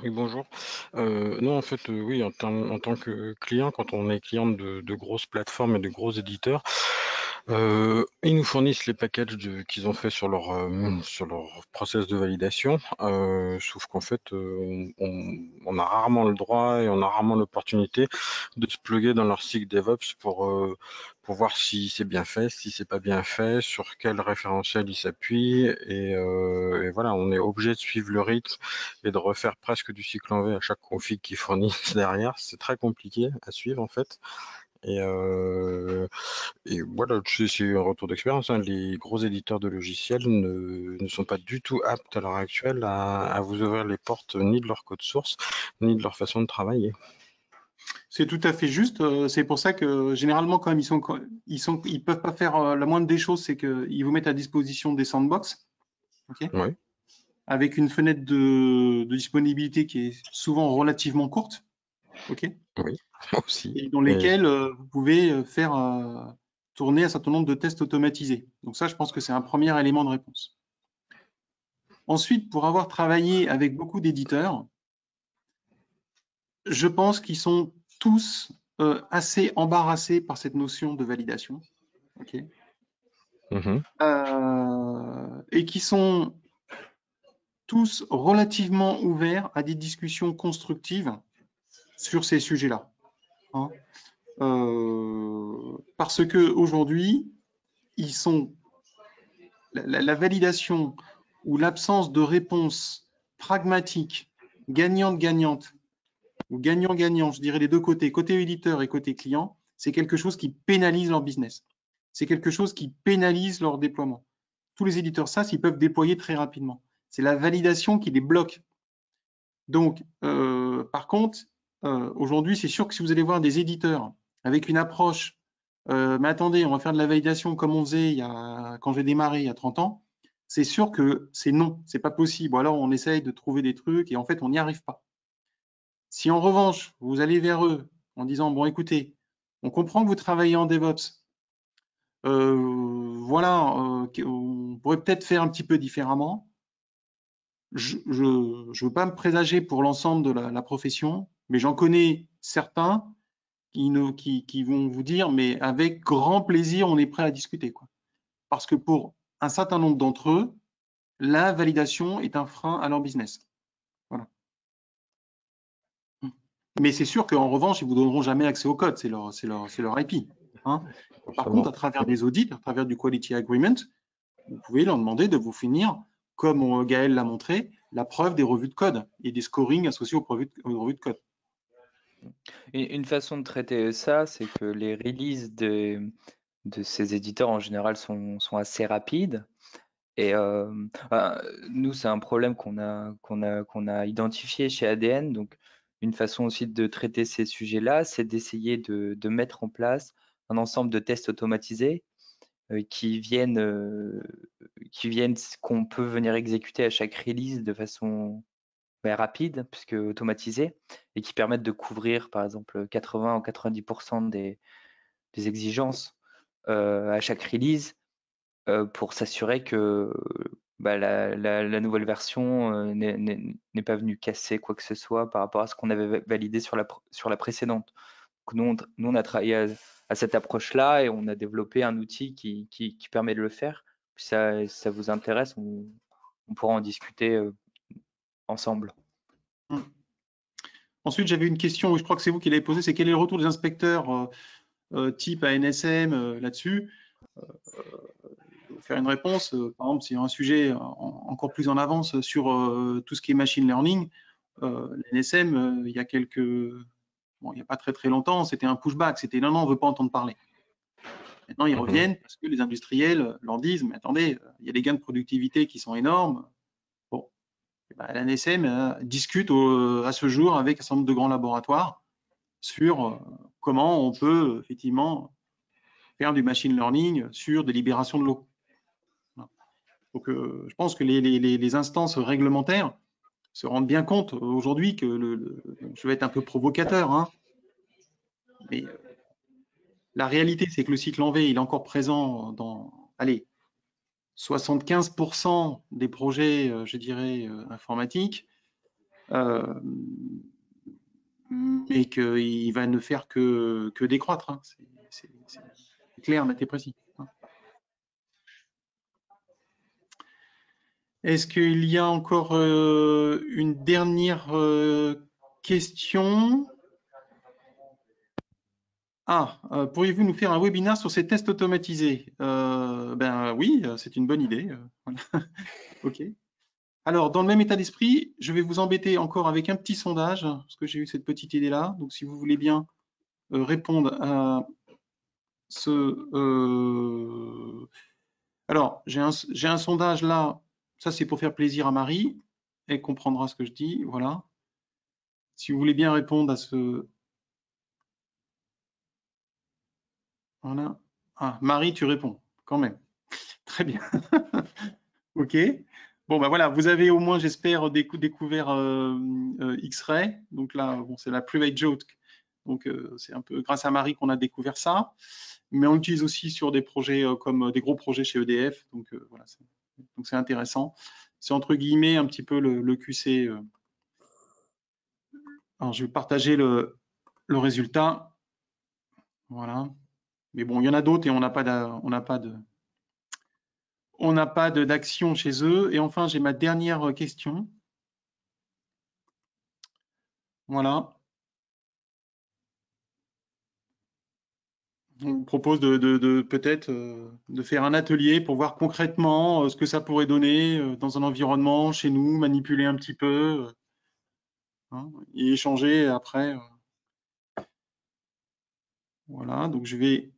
Oui, bonjour. Non, en fait, oui, en tant que client, quand on est client de grosses plateformes et de gros éditeurs, ils nous fournissent les packages qu'ils ont fait sur leur process de validation, sauf qu'en fait, on a rarement le droit et on a rarement l'opportunité de se plugger dans leur cycle DevOps pour voir si c'est bien fait, si c'est pas bien fait, sur quel référentiel ils s'appuient, et voilà, on est obligé de suivre le rythme et de refaire presque du cycle en V à chaque config qu'ils fournissent derrière. C'est très compliqué à suivre en fait. Et voilà, c'est un retour d'expérience. Hein. Les gros éditeurs de logiciels ne sont pas du tout aptes à l'heure actuelle à vous ouvrir les portes ni de leur code source, ni de leur façon de travailler. C'est tout à fait juste. C'est pour ça que généralement, quand même, ils peuvent pas faire la moindre des choses, c'est qu'ils vous mettent à disposition des sandbox, okay, oui, avec une fenêtre de disponibilité qui est souvent relativement courte, ok, oui, aussi. et dans lesquelles vous pouvez faire tourner un certain nombre de tests automatisés. Donc ça, je pense que c'est un premier élément de réponse. Ensuite, pour avoir travaillé avec beaucoup d'éditeurs, je pense qu'ils sont tous assez embarrassés par cette notion de validation. Okay. Mhm. Et qui sont tous relativement ouverts à des discussions constructives sur ces sujets-là. Hein. Parce que aujourd'hui, ils sont la validation ou l'absence de réponse pragmatique, gagnante-gagnante, ou gagnant-gagnant, je dirais les deux côtés, côté éditeur et côté client, c'est quelque chose qui pénalise leur business. C'est quelque chose qui pénalise leur déploiement. Tous les éditeurs SaaS, ils peuvent déployer très rapidement. C'est la validation qui les bloque. Donc, par contre, aujourd'hui, c'est sûr que si vous allez voir des éditeurs avec une approche, mais attendez, on va faire de la validation comme on faisait quand j'ai démarré il y a 30 ans, c'est sûr que c'est non, c'est pas possible. Alors, on essaye de trouver des trucs et en fait, on n'y arrive pas. Si en revanche, vous allez vers eux en disant, bon, écoutez, on comprend que vous travaillez en DevOps, voilà, on pourrait peut-être faire un petit peu différemment. Je ne veux pas me présager pour l'ensemble de la profession, mais j'en connais certains qui vont vous dire, mais avec grand plaisir, on est prêt à discuter, quoi. Parce que pour un certain nombre d'entre eux, la validation est un frein à leur business. Voilà. Mais c'est sûr qu'en revanche, ils ne vous donneront jamais accès au code, c'est leur IP. Hein. Par contre, à travers des audits, à travers du Quality Agreement, vous pouvez leur demander de vous fournir, comme Gaël l'a montré, la preuve des revues de code et des scorings associés aux revues de code. Une façon de traiter ça, c'est que les releases de ces éditeurs en général sont assez rapides. Et nous, c'est un problème qu'on a identifié chez ADN. Donc, une façon aussi de traiter ces sujets-là, c'est d'essayer de mettre en place un ensemble de tests automatisés qui viennent qu'on peut venir exécuter à chaque release de façon rapide, puisque automatisée, et qui permettent de couvrir, par exemple, 80 ou 90% des exigences à chaque release pour s'assurer que la nouvelle version n'est pas venue casser quoi que ce soit par rapport à ce qu'on avait validé sur la précédente. Donc nous, on a travaillé à cette approche-là et on a développé un outil qui permet de le faire. Si ça vous intéresse, on pourra en discuter ensemble. Ensuite, j'avais une question, je crois que c'est vous qui l'avez posée, c'est quel est le retour des inspecteurs type ANSM là-dessus. Faire une réponse, par exemple, s'il y a un sujet encore plus en avance sur tout ce qui est machine learning, l'ANSM, il y a il n'y a pas très longtemps, c'était un pushback, c'était non, on ne veut pas entendre parler. Maintenant, ils reviennent parce que les industriels leur disent, mais attendez, il y a des gains de productivité qui sont énormes. Bon, l'ANSM discute à ce jour avec un certain nombre de grands laboratoires sur comment on peut effectivement faire du machine learning sur des libérations de l'eau. Donc, je pense que les instances réglementaires se rendent bien compte aujourd'hui que je vais être un peu provocateur, hein, mais la réalité, c'est que le cycle en V, il est encore présent dans, allez, 75% des projets, je dirais, informatiques, mais qu'il va ne faire que décroître. Hein. C'est clair, net et précis. Hein. Est-ce qu'il y a encore une dernière question? Pourriez-vous nous faire un webinaire sur ces tests automatisés? Ben oui, c'est une bonne idée. OK. Alors, dans le même état d'esprit, je vais vous embêter encore avec un petit sondage, parce que j'ai eu cette petite idée-là. Donc, si vous voulez bien répondre à ce... Alors, j'ai un sondage là. Ça, c'est pour faire plaisir à Marie. Elle comprendra ce que je dis. Voilà. Si vous voulez bien répondre à ce... Voilà. Ah, Marie, tu réponds quand même. Très bien. OK. Bon, ben voilà, vous avez au moins, j'espère, découvert X-Ray. Donc là, bon, c'est la private joke. Donc, c'est un peu grâce à Marie qu'on a découvert ça. Mais on l'utilise aussi sur des projets comme des gros projets chez EDF. Donc, voilà, c'est intéressant. C'est entre guillemets un petit peu le QC. Alors, je vais partager le résultat. Voilà. Mais bon, il y en a d'autres et on n'a pas de on n'a pas d'action chez eux. Et enfin, j'ai ma dernière question. Voilà. On vous propose de peut-être de faire un atelier pour voir concrètement ce que ça pourrait donner dans un environnement chez nous, manipuler un petit peu hein, et échanger après. Voilà, donc je vais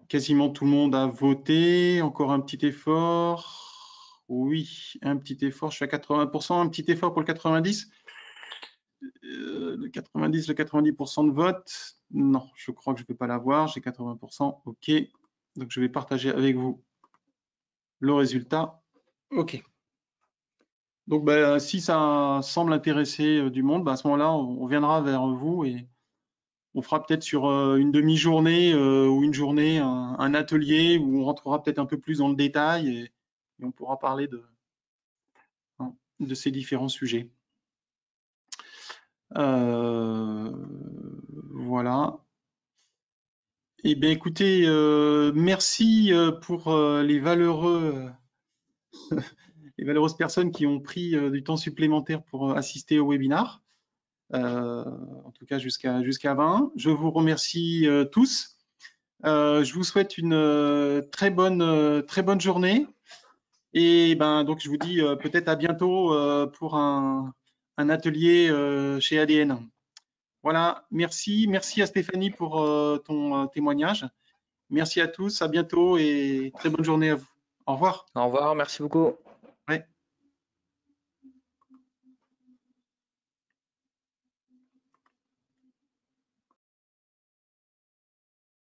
quasiment tout le monde a voté. Encore un petit effort. Oui, un petit effort. Je suis à 80%. Un petit effort pour le 90. Le 90, le 90% de vote. Non, je crois que je ne peux pas l'avoir. J'ai 80%. OK. Donc, je vais partager avec vous le résultat. OK. Donc, si ça semble intéresser du monde, à ce moment-là, on viendra vers vous et on fera peut-être sur une demi-journée ou une journée un atelier où on rentrera peut-être un peu plus dans le détail et on pourra parler de ces différents sujets. Voilà. Eh bien, écoutez, merci pour les valeureuses personnes qui ont pris du temps supplémentaire pour assister au webinaire. En tout cas jusqu'à 20. Je vous remercie tous. Je vous souhaite une très bonne journée. Et donc je vous dis peut-être à bientôt pour un atelier chez ADN. Voilà, merci à Stéphanie pour ton témoignage. Merci à tous, à bientôt et très bonne journée à vous. Au revoir. Au revoir, merci beaucoup.